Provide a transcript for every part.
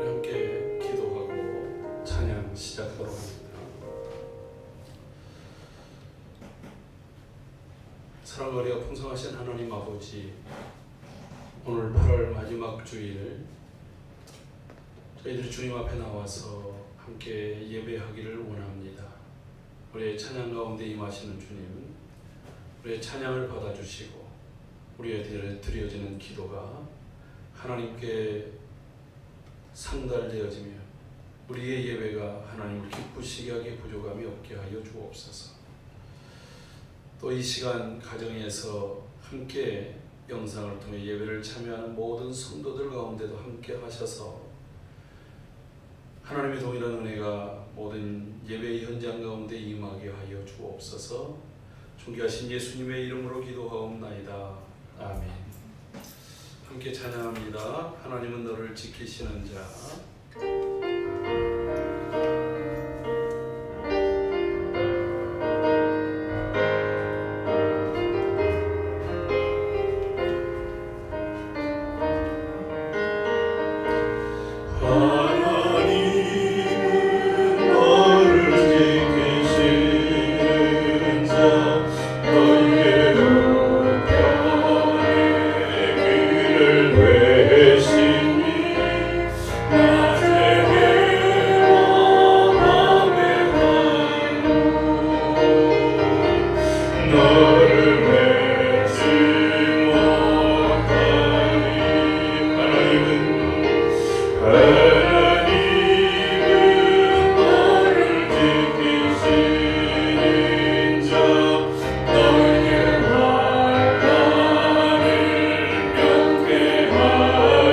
함께 기도하고 찬양 시작하도록 합니다. 사랑과 은혜가 풍성하신 하나님 아버지, 오늘 8월 마지막 주일 저희들이 주님 앞에 나와서 함께 예배하기를 원합니다. 우리의 찬양 가운데 임하시는 주님, 우리의 찬양을 받아주시고 우리의 드려지는 기도가 하나님께 상달되어지며 우리의 예배가 하나님을 기쁘시게 하게 부족함이 없게 하여 주옵소서. 또 이 시간 가정에서 함께 영상을 통해 예배를 참여하는 모든 성도들 가운데도 함께 하셔서 하나님의 동일한 은혜가 모든 예배 현장 가운데 임하게 하여 주옵소서. 존귀하신 예수님의 이름으로 기도하옵나이다. 아멘. 함께 찬양합니다. 하나님은 너를 지키시는 자.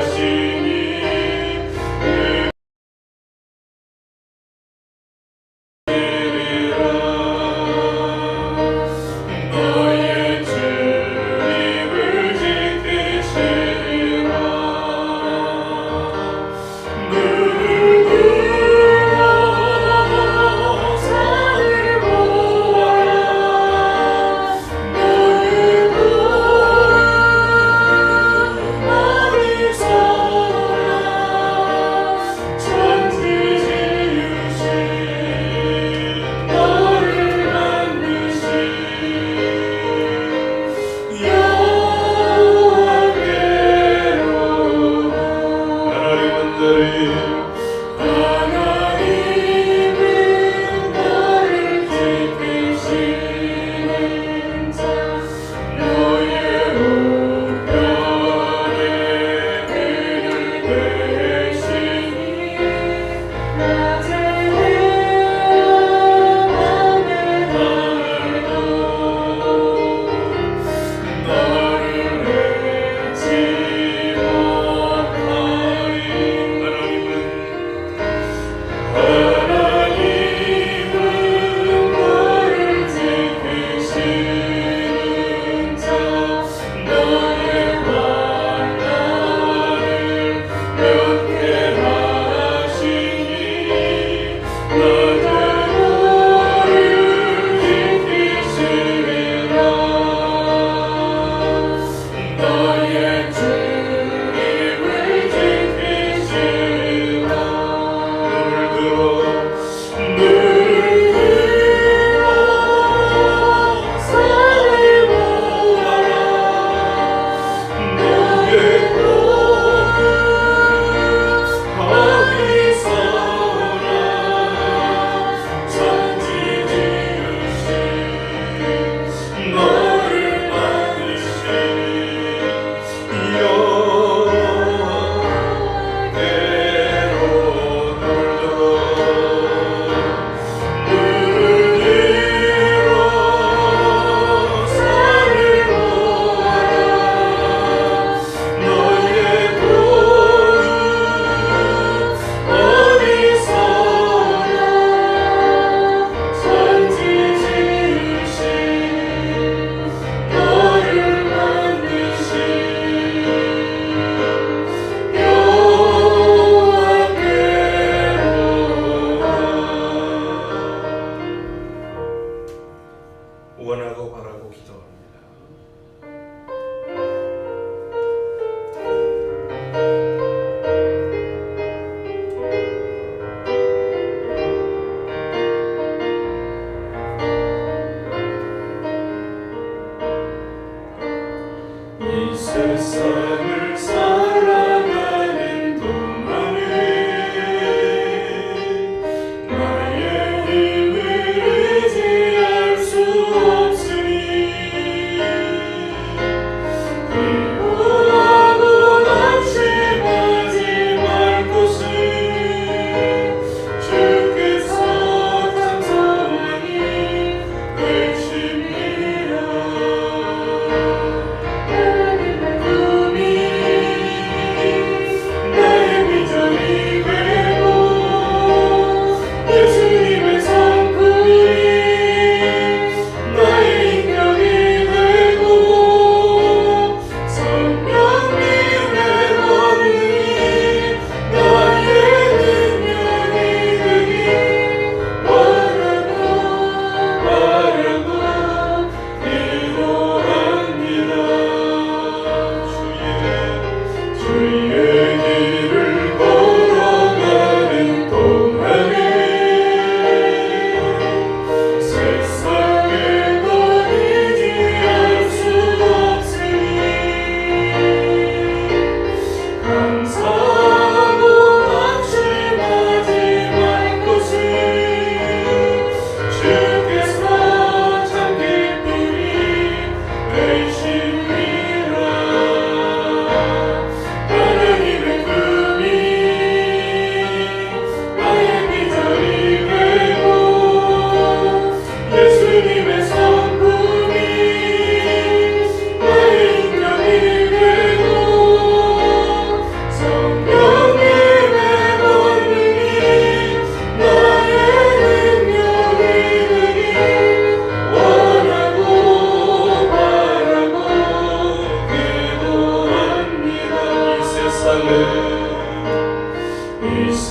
하시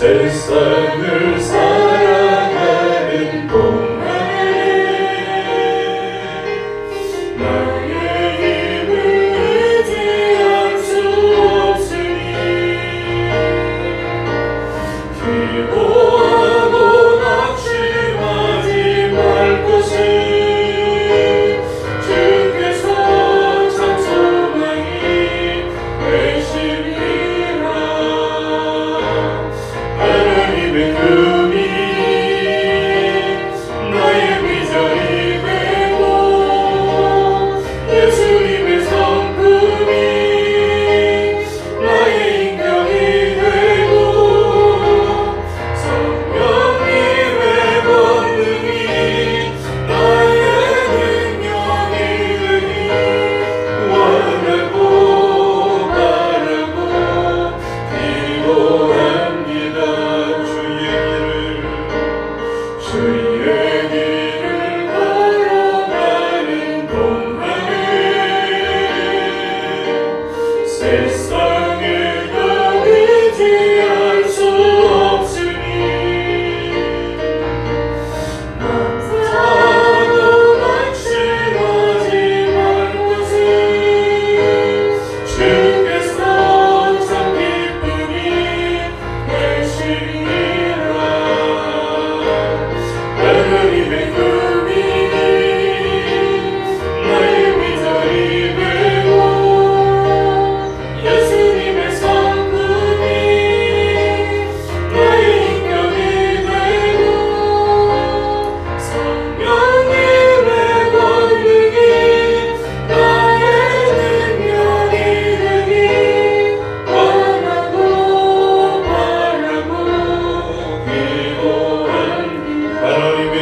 세상을 살아가는 동안에 나의 힘을 의지할 수 없으니 기도하고 낙심하지 말 것을 주께서 참 소망이 되시리라. 하나님의 금이 나의 비전이 되고 예수님의 성품이 나의 인격이 되고 성령님의 권능이 나의 능력이 되니 원하고 바라고 기도합니다. 주의 길을 걸어가는 동안에 세상에 나 의지할 수 없으니 남자도 낙심하지 말 것을 주께서 참 기쁨이 되시리라. 하나님의 금이 나의 비전이 되고 예수님의 성품이 나의 인격이 되고 성령님의 권능이 나의 능력이 되니 원하고 바라고 기도합니다. 하나님의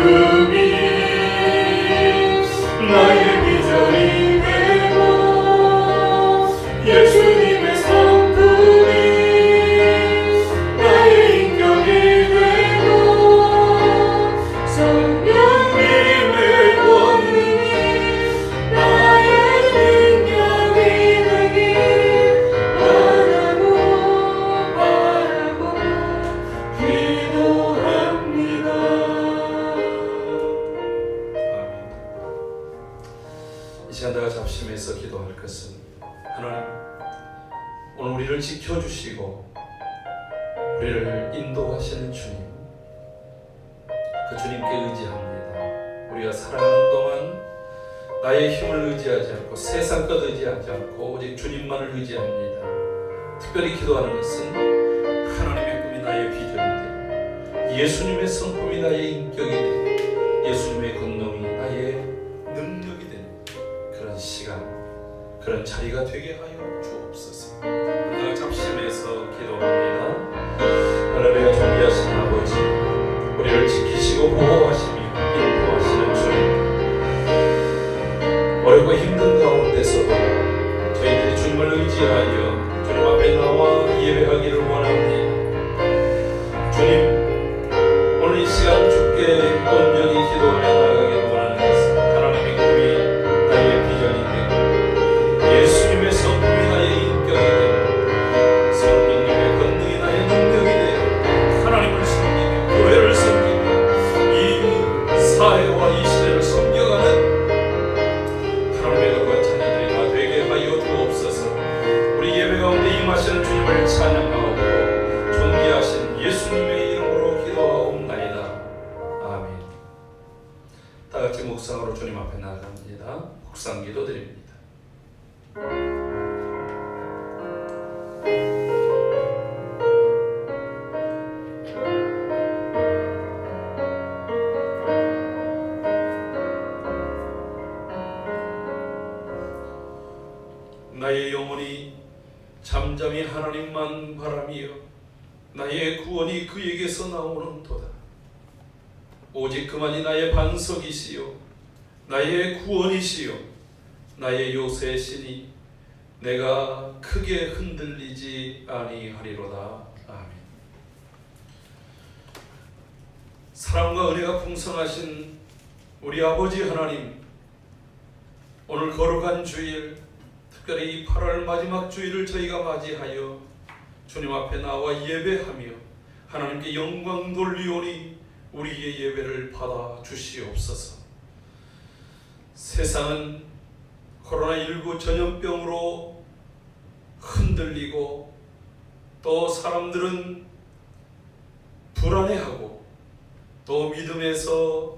금이 나의 비전이 되고 예수님의 성품이 나의 인격이 되고 성령님의 권능이 나의 능력이 되기 원하고 바라고 기도합니다. 이 시간 내가 잡심해서 기도할 것은 하나님, 오늘 우리를 지켜주시고 우리를 인도하시는 주님, 그 주님께 의지합니다. 우리가 살아가는 동안 나의 힘을 의지하지 않고 세상 것 의지하지 않고 오직 주님만을 의지합니다. 특별히 기도하는 것은 하나님의 꿈이 나의 비전이 되고 예수님의 성품이 나의 인격이 되고 예수님의 권능이 나의 능력이 되는 그런 시간, 그런 자리가 되게 하여 주옵소서. 우리가 잡심해서 기도합니다. 하나님의 존귀하신 아버지, 우리를 지키시고 보호하시며 인도하시는 주님, 어렵고 힘든 가운데서도 저희들이 주님을 의지하여 주님 앞에 나와 예배하기를 원합니다. 주님, 오늘 이 시간 주께 온전히 기도하며 나아가기를 원하는 것은 하나님의 꿈이 나의 비전이 되고 예수님의 성품이 나의 인격이 되고 성령님의 권능이 나의 능력이 되고 하나님을 섬기며 교회를 섬기며 이 사회와 이 시대를 섬겨가는 하나님의 거룩한 자녀들이 다 되게 하여 주옵소서. 우리 예배 가운데 임하시는 주님을 찬양하고 존귀하신 예수님의 이름으로 기도하옵나이다. 아멘. 다 같이 묵상으로 주님 앞에 나아갑니다. 묵상 기도 드립니다. 나의 영혼이 잠잠히 하나님만 바라며 나의 구원이 그에게서 나오는도다. 오직 그만이 나의 반석이시요 나의 구원이시요 나의 요새시니 내가 크게 흔들리지 아니하리로다. 아멘. 사랑과 은혜가 풍성하신 우리 아버지 하나님, 오늘 거룩한 주일, 특별히 8월 마지막 주일을 저희가 맞이하여 주님 앞에 나와 예배하며 하나님께 영광 돌리오니 우리의 예배를 받아 주시옵소서. 세상은 코로나19 전염병으로 흔들리고 또 사람들은 불안해하고 또 믿음에서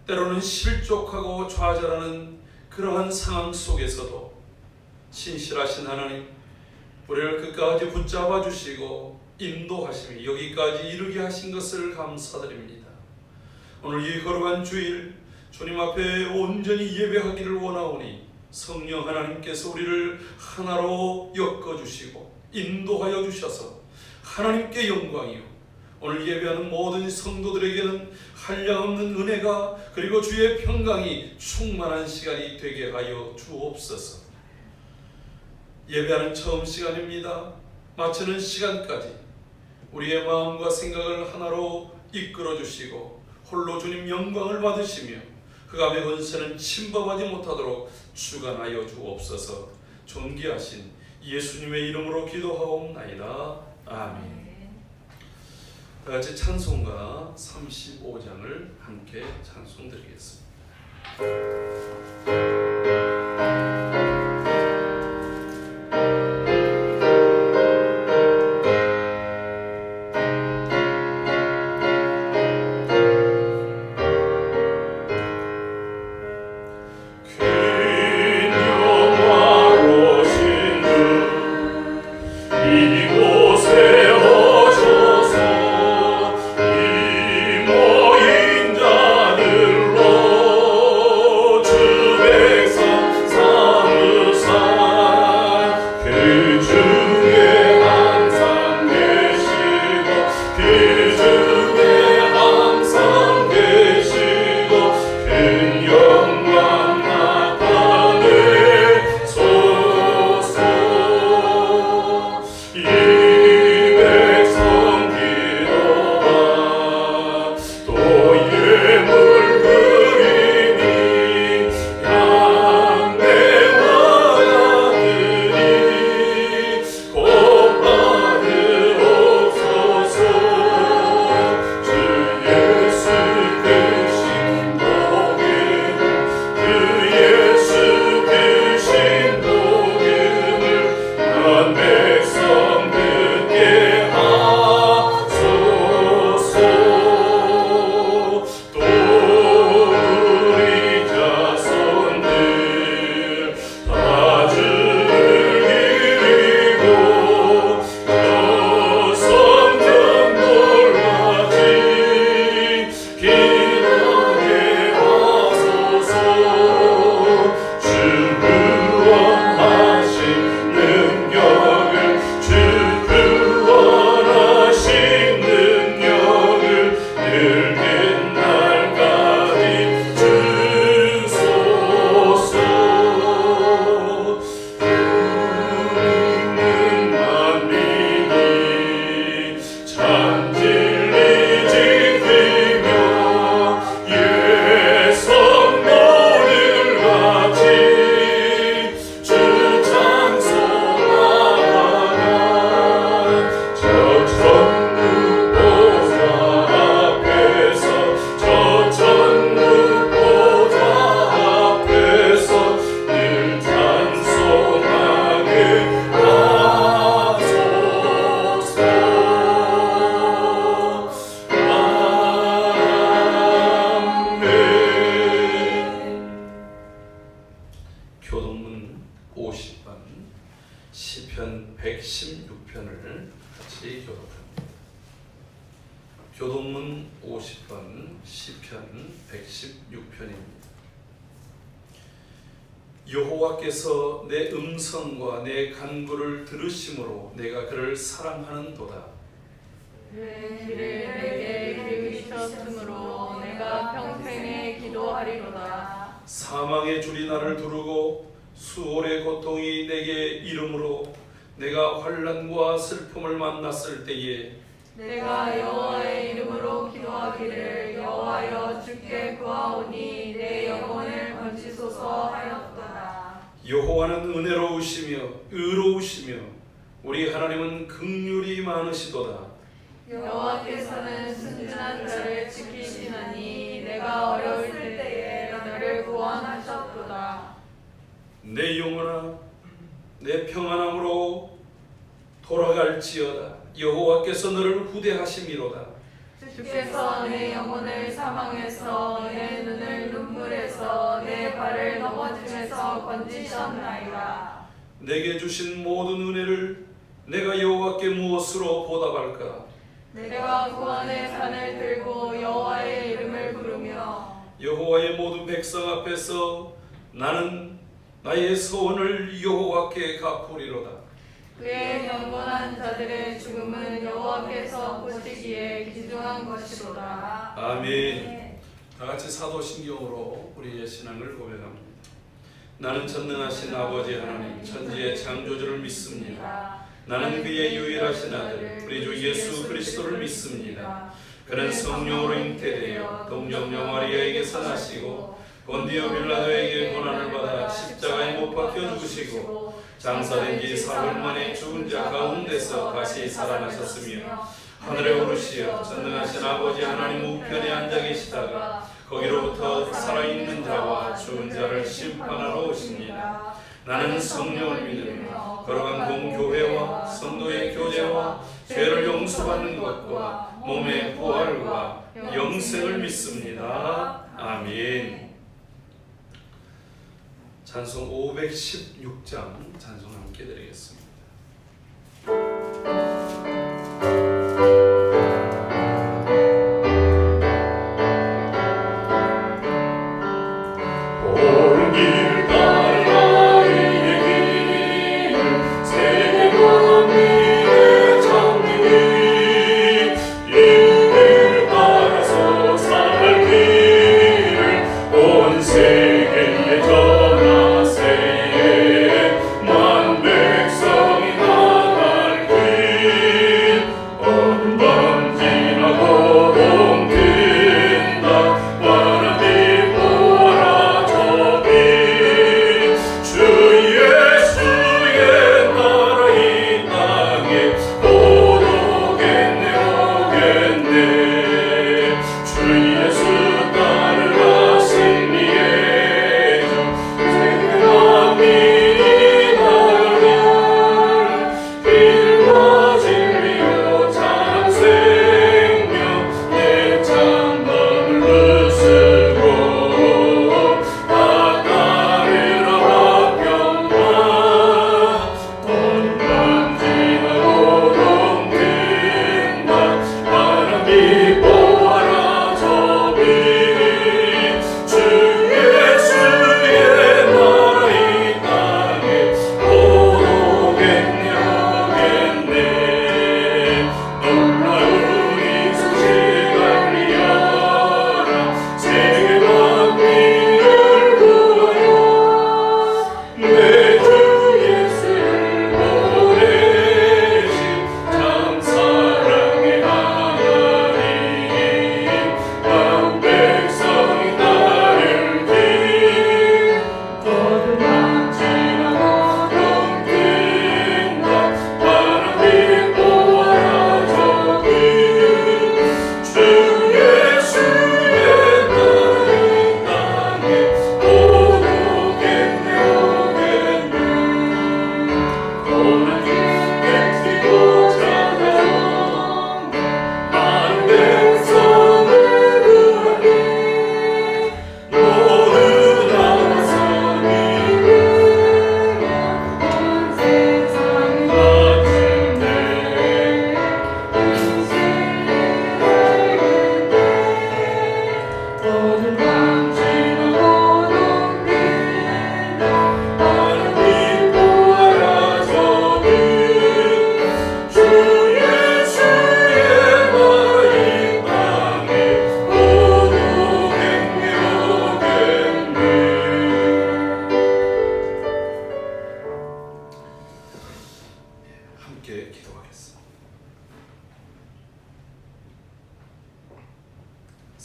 때로는 실족하고 좌절하는 그러한 상황 속에서도 신실하신 하나님, 우리를 끝까지 붙잡아 주시고 인도하시며 여기까지 이르게 하신 것을 감사드립니다. 오늘 이 거룩한 주일 주님 앞에 온전히 예배하기를 원하오니 성령 하나님께서 우리를 하나로 엮어주시고 인도하여 주셔서 하나님께 영광이요, 오늘 예배하는 모든 성도들에게는 한량없는 은혜가 그리고 주의 평강이 충만한 시간이 되게 하여 주옵소서. 예배하는 처음 시간입니다. 마치는 시간까지 우리의 마음과 생각을 하나로 이끌어 주시고 홀로 주님 영광을 받으시며 흑암의 권세는 침범하지 못하도록 주관하여 주옵소서. 존귀하신 예수님의 이름으로 기도하옵나이다. 아멘. 다같이 찬송가 35장을 함께 찬송드리겠습니다. 교동문 50번 시편 116편을 같이 교독합니다. 교동문 50번 시편 116편입니다. 여호와께서 내 음성과 내 간구를 들으심으로 내가 그를 사랑하는도다. 길을 내게 이르셨으므로 내가 평생에 기도하리로다. 사망의 줄이 나를 두르고 수월의 고통이 내게 이름으로 내가 환난과 슬픔을 만났을 때에 내가 여호와의 이름으로 기도하기를 여호와여 주께 구하오니 내 영혼을 건지소서 하였도다. 여호와는 은혜로우시며 의로우시며 우리 하나님은 긍휼이 많으시도다. 여호와께서는 순진한 자를 지키시나니 내가 어려울 때에 나를 구원하셨도다. 내 영혼아 내 평안함으로 돌아갈지어다. 여호와께서 너를 후대하심이로다. 주께서 내 영혼을 사망에서 내 눈을 눈물에서 내 발을 넘어짐에서 건지셨나이다. 내게 주신 모든 은혜를 내가 여호와께 무엇으로 보답할까? 내가 구원의 산을 들고 여호와의 이름을 부르며 여호와의 모든 백성 앞에서 나는 나의 소원을 여호와께 갚으리로다. 그의 경건한 자들의 죽음은 여호와께서 보시기에 귀중한 것이로다. 아멘. 다 같이 사도신경으로 우리의 신앙을 고백합니다. 나는 전능하신 아버지 하나님 천지의 창조주를 믿습니다. 나는 그의 유일하신 아들 우리 주 예수 그리스도를 믿습니다. 그는 성령으로 잉태되어 동정녀 마리아에게서 나시고 본디오 빌라도에게 고난을 받아 십자가에 못 박혀 죽으시고 장사된 지 사흘 만에 죽은 자 가운데서 다시 살아나셨으며 하늘에 오르시어 전능하신 아버지 하나님 우편에 앉아 계시다가 거기로부터 살아있는 자와 죽은 자를 심판하러 오십니다. 나는 성령을 믿으며 거룩한 공교회와 성도의 교제와 죄를 용서받는 것과 몸의 부활과 영생을 믿습니다. 아멘. 찬송 516장 찬송 함께 드리겠습니다.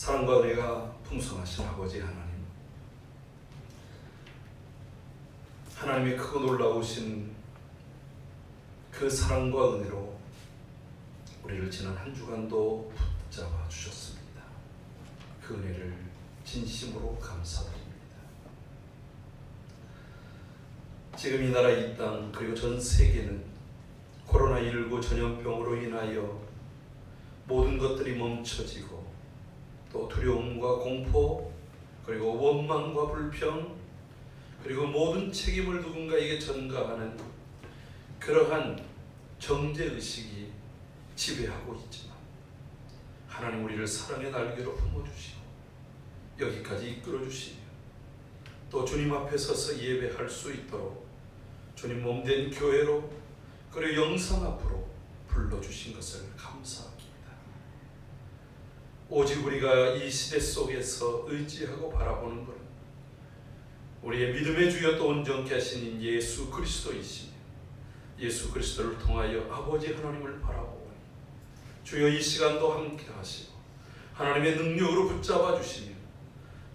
사랑과 은혜가 풍성하신 아버지 하나님, 하나님의 크고 놀라우신 그 그 사랑과 은혜로 우리를 지난 한 주간도 붙잡아 주셨습니다. 그 은혜를 진심으로 감사드립니다. 지금 이 나라, 이 땅, 그리고 전 세계는 코로나19 전염병으로 인하여 모든 것들이 멈춰지고 또 두려움과 공포, 그리고 원망과 불평, 그리고 모든 책임을 누군가에게 전가하는 그러한 정죄의식이 지배하고 있지만, 하나님 우리를 사랑의 날개로 품어주시고 여기까지 이끌어주시며 또 주님 앞에 서서 예배할 수 있도록 주님 몸된 교회로, 그리고 영상 앞으로 불러주신 것을 감사합니다. 오직 우리가 이 시대 속에서 의지하고 바라보는 것은 우리의 믿음의 주여 또 온전케 하신 예수 그리스도이시며, 예수 그리스도를 통하여 아버지 하나님을 바라보고 주여 이 시간도 함께 하시고 하나님의 능력으로 붙잡아 주시며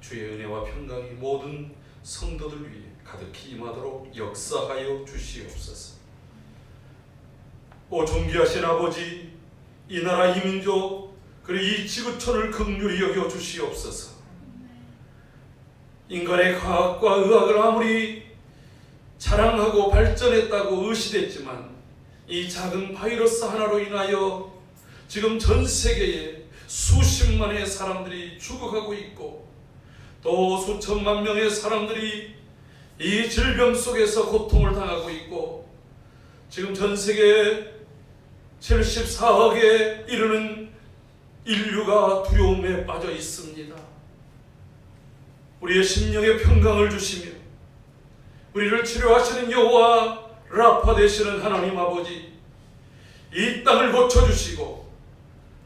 주의 은혜와 평강이 모든 성도들 위해 가득히 임하도록 역사하여 주시옵소서. 오 존귀하신 아버지, 이 나라 이 민족 그리고 이 지구촌을 긍휼히 여겨 주시옵소서. 인간의 과학과 의학을 아무리 자랑하고 발전했다고 의시됐지만 이 작은 바이러스 하나로 인하여 지금 전 세계에 수십만의 사람들이 죽어가고 있고 또 수천만 명의 사람들이 이 질병 속에서 고통을 당하고 있고, 지금 전 세계 74억에 이르는 인류가 두려움에 빠져 있습니다. 우리의 심령의 평강을 주시며 우리를 치료하시는 여호와 라파 되시는 하나님 아버지, 이 땅을 고쳐주시고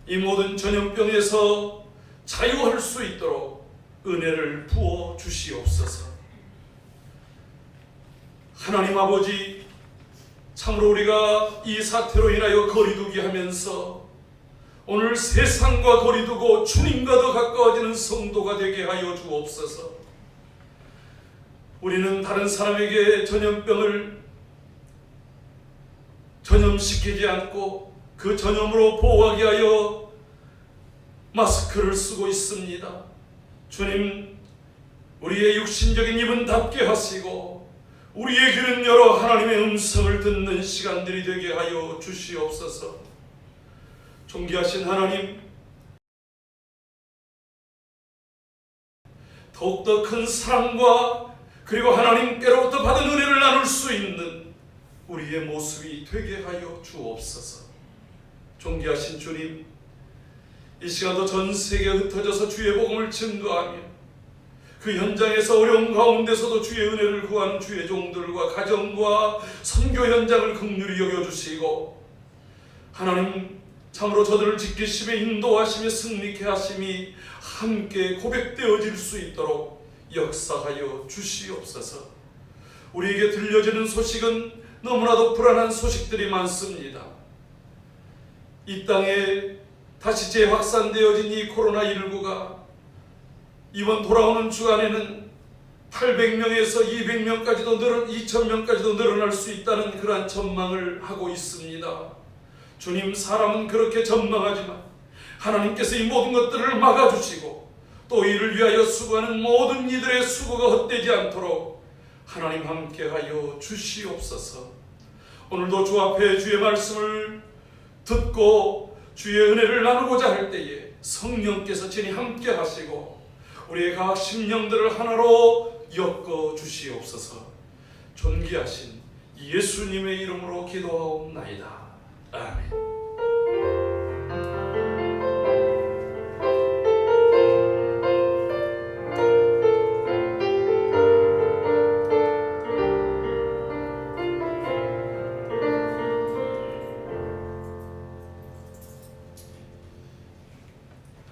이 모든 전염병에서 자유할 수 있도록 은혜를 부어 주시옵소서. 하나님 아버지, 참으로 우리가 이 사태로 인하여 거리두기 하면서 오늘 세상과 거리두고 주님과 더 가까워지는 성도가 되게 하여 주옵소서. 우리는 다른 사람에게 전염병을 전염시키지 않고 그 전염으로 보호하기 위하여 마스크를 쓰고 있습니다. 주님, 우리의 육신적인 입은 닫게 하시고 우리의 귀는 열어 하나님의 음성을 듣는 시간들이 되게 하여 주시옵소서. 존귀하신 하나님, 더욱더 큰 사랑과 그리고 하나님께로부터 받은 은혜를 나눌 수 있는 우리의 모습이 되게 하여 주옵소서. 존귀하신 주님, 이 시간도 전 세계에 흩어져서 주의 복음을 증거하며 그 현장에서 어려운 가운데서도 주의 은혜를 구하는 주의 종들과 가정과 선교 현장을 긍휼히 여겨주시고, 하나님 참으로 저들을 지키시며 인도하시며 승리케 하심이 함께 고백되어질 수 있도록 역사하여 주시옵소서. 우리에게 들려지는 소식은 너무나도 불안한 소식들이 많습니다. 이 땅에 다시 재확산되어진 이 코로나19가 이번 돌아오는 주간에는 800명에서 200명까지도 2000명까지도 늘어날 수 있다는 그러한 전망을 하고 있습니다. 주님, 사람은 그렇게 전망하지만 하나님께서 이 모든 것들을 막아주시고 또 이를 위하여 수고하는 모든 이들의 수고가 헛되지 않도록 하나님 함께하여 주시옵소서. 오늘도 주 앞에 주의 말씀을 듣고 주의 은혜를 나누고자 할 때에 성령께서 친히 함께 하시고 우리의 각 심령들을 하나로 엮어 주시옵소서. 존귀하신 예수님의 이름으로 기도하옵나이다. 아멘.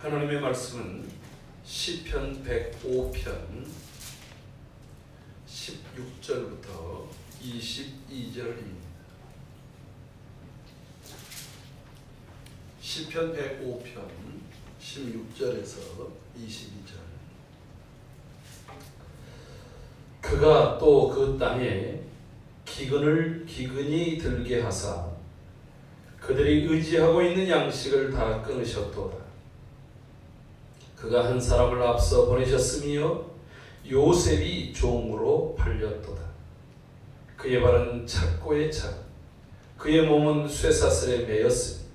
하나님의 말씀은 시편 105편 16절부터 22절입니다. 시편 105편 16절에서 22절. 그가 또 그 땅에 기근이 들게 하사 그들이 의지하고 있는 양식을 다 끊으셨도다. 그가 한 사람을 앞서 보내셨으며 요셉이 종으로 팔렸도다. 그의 발은 착고에 차, 그의 몸은 쇠사슬에 매였으니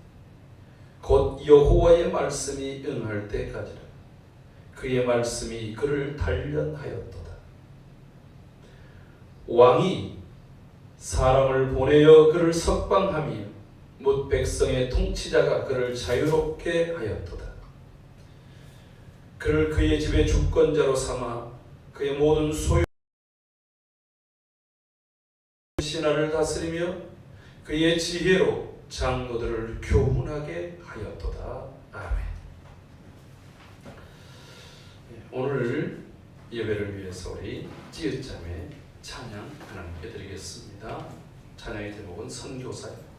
곧 여호와의 말씀이 응할 때까지라. 그의 말씀이 그를 단련하였도다. 왕이 사람을 보내어 그를 석방하며 뭇 백성의 통치자가 그를 자유롭게 하였도다. 그를 그의 집의 주권자로 삼아 그의 모든 소유 신하를 다스리며 그의 지혜로 장로들을 교훈하게 하였도다. 아멘. 오늘 예배를 위해서 우리 찌읒잠의 찬양 하나님께 드리겠습니다. 찬양의 제목은 선교사입니다.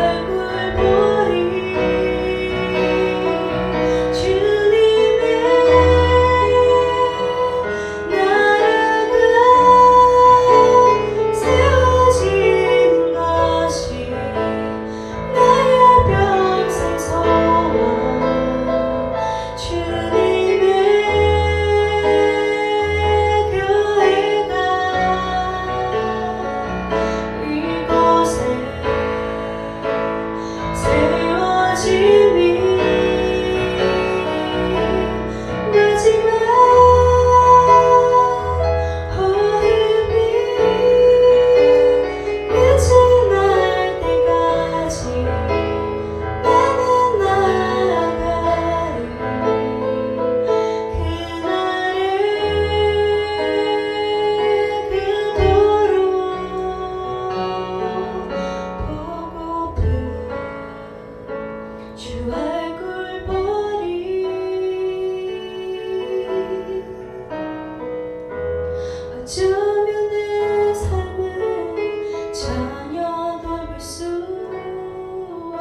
얼굴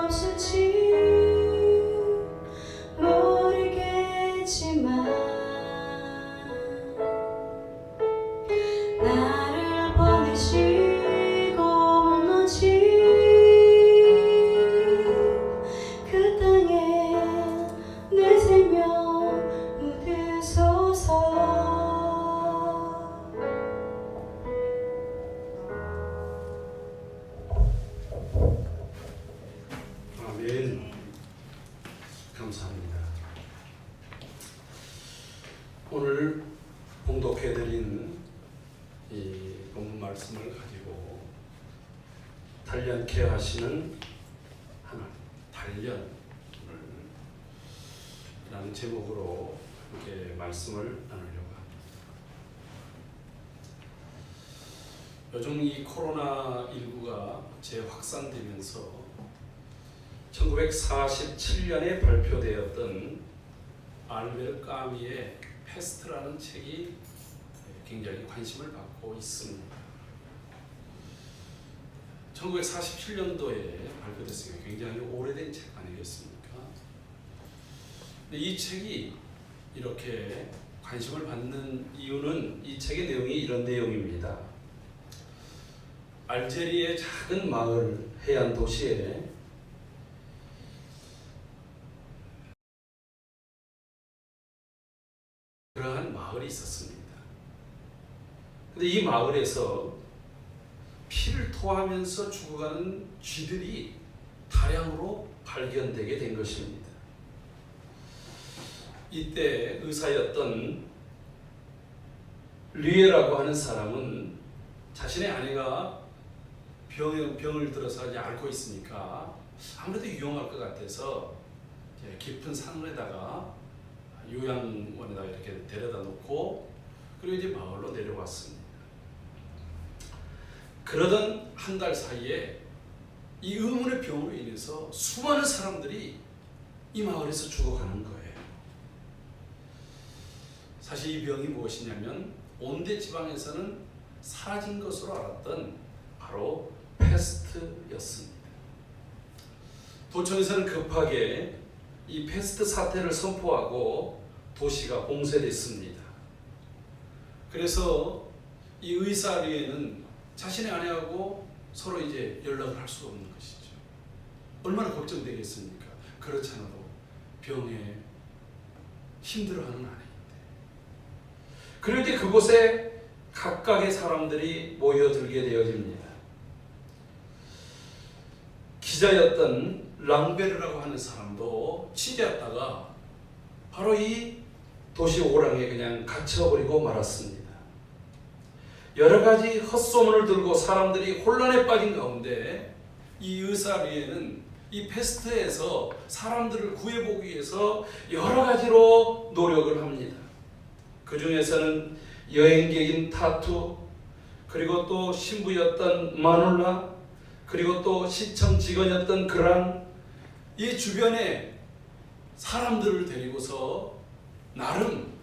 없을지 모르겠지만 나를 보내시고 무너진 그 땅에 내세며 묻으소서. 아멘. 감사합니다. 오늘 봉독해드린 이 본문 말씀을 가지고 단련케 하시는 하나님, 단련이라는 제목으로 함께 말씀을 나누려고 합니다. 요즘 이 코로나19가 재확산되면서 1947년에 발표되었던 알베르 까미의 페스트라는 책이 굉장히 관심을 받고 있습니다. 1947년도에 발표됐으니까 굉장히 오래된 책 아니겠습니까? 근데 이 책이 이렇게 관심을 받는 이유는 이 책의 내용이 이런 내용입니다. 알제리의 작은 마을 해안 도시에 그러한 마을이 있었습니다. 근데 이 마을에서 피를 토하면서 죽어가는 쥐들이 다량으로 발견되게 된 것입니다. 이때 의사였던 류에라고 하는 사람은 자신의 아내가 병을 들어서 이제 앓고 있으니까 아무래도 위험할 것 같아서 깊은 산에다가 요양원에다가 이렇게 데려다 놓고 그리고 이제 마을로 내려왔습니다. 그러던 한 달 사이에 이 의문의 병으로 인해서 수많은 사람들이 이 마을에서 죽어가는 거예요. 사실 이 병이 무엇이냐면 온대 지방에서는 사라진 것으로 알았던 바로 패스트였습니다. 도청에서는 급하게 이 패스트 사태를 선포하고 도시가 봉쇄됐습니다. 그래서 이 의사 류에는 자신의 아내하고 서로 이제 연락을 할 수가 없는 것이죠. 얼마나 걱정되겠습니까? 그렇지 않아도 병에 힘들어하는 아내인데. 그리고 이제 그곳에 각각의 사람들이 모여들게 되어집니다. 기자였던 랑베르라고 하는 사람도 취재했다가 바로 이 도시 오랑에 그냥 갇혀버리고 말았습니다. 여러 가지 헛소문을 들고 사람들이 혼란에 빠진 가운데 이 의사 류에는 이 패스트에서 사람들을 구해보기 위해서 여러 가지로 노력을 합니다. 그 중에서는 여행객인 타투, 그리고 또 신부였던 마놀라, 그리고 또 시청 직원이었던 그랑, 이 주변에 사람들을 데리고서 나름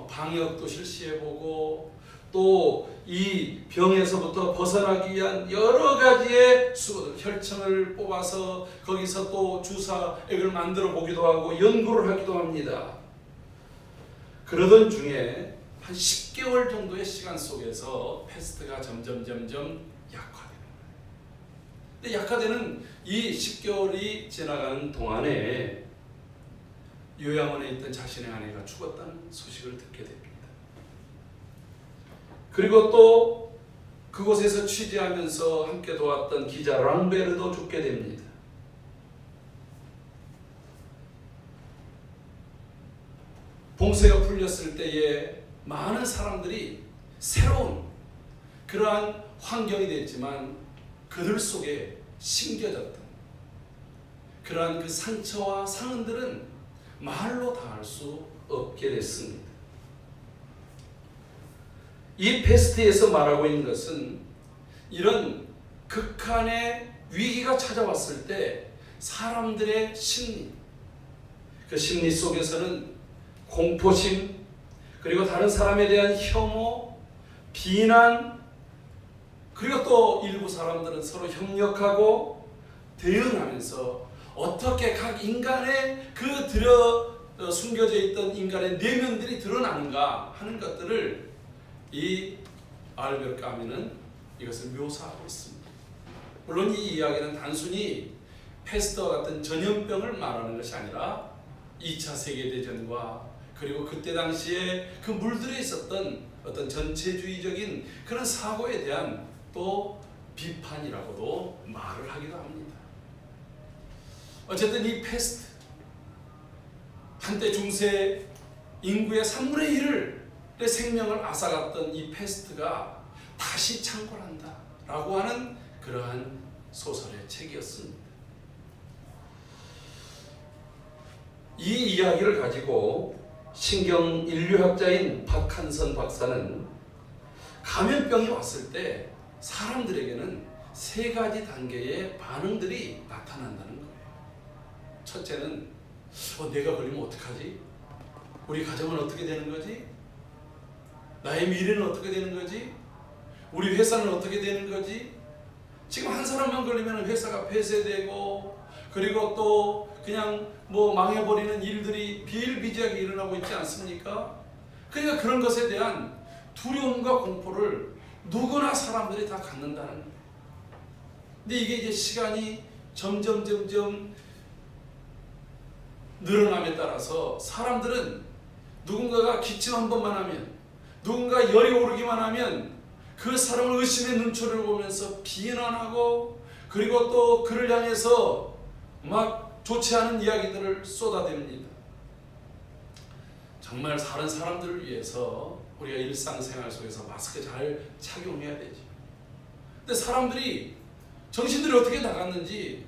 방역도 실시해보고 또 이 병에서부터 벗어나기 위한 여러 가지의 혈청을 뽑아서 거기서 또 주사액을 만들어 보기도 하고 연구를 하기도 합니다. 그러던 중에 한 10개월 정도의 시간 속에서 패스트가 점점 약화되는 거예요. 근데 약화되는 이 10개월이 지나가는 동안에 요양원에 있던 자신의 아내가 죽었다는 소식을 듣게 됩니다. 그리고 또 그곳에서 취재하면서 함께 도왔던 기자 랑베르도 죽게 됩니다. 봉쇄가 풀렸을 때에 많은 사람들이 새로운 그러한 환경이 됐지만 그들 속에 심겨졌던 그러한 그 상처와 상흔들은 말로 다 할 수 없게 됐습니다. 이 패스트에서 말하고 있는 것은 이런 극한의 위기가 찾아왔을 때 사람들의 심리, 그 심리 속에서는 공포심, 그리고 다른 사람에 대한 혐오, 비난, 그리고 또 일부 사람들은 서로 협력하고 대응하면서 어떻게 각 인간의 그 숨겨져 있던 인간의 내면들이 드러나는가 하는 것들을 이 알베르 까뮈는 이것을 묘사하고 있습니다. 물론 이 이야기는 단순히 패스트와 같은 전염병을 말하는 것이 아니라 2차 세계대전과 그리고 그때 당시에 그 물들에 있었던 어떤 전체주의적인 그런 사고에 대한 또 비판이라고도 말을 하기도 합니다. 어쨌든 이 패스트, 한때 중세 인구의 3분의 1의 생명을 앗아갔던 이 패스트가 다시 창궐한다 라고 하는 그러한 소설의 책이었습니다. 이 이야기를 가지고 신경인류학자인 박한선 박사는 감염병이 왔을 때 사람들에게는 3가지 단계의 반응들이 나타난다는 거예요. 첫째는 내가 걸리면 어떡하지? 우리 가정은 어떻게 되는 거지? 나의 미래는 어떻게 되는 거지? 우리 회사는 어떻게 되는 거지? 지금 한 사람만 걸리면 회사가 폐쇄되고 그리고 또 그냥 망해버리는 일들이 비일비재하게 일어나고 있지 않습니까? 그러니까 그런 것에 대한 두려움과 공포를 누구나 사람들이 다 갖는다는 거예요. 근데 이게 이제 시간이 점점 늘어남에 따라서 사람들은 누군가가 기침 한 번만 하면, 누군가 열이 오르기만 하면 그 사람을 의심의 눈초리를 보면서 비난하고 그리고 또 그를 향해서 막 좋지 않은 이야기들을 쏟아댑니다. 정말 다른 사람들을 위해서 우리가 일상생활 속에서 마스크 잘 착용해야 되죠. 근데 사람들이 정신들이 어떻게 나갔는지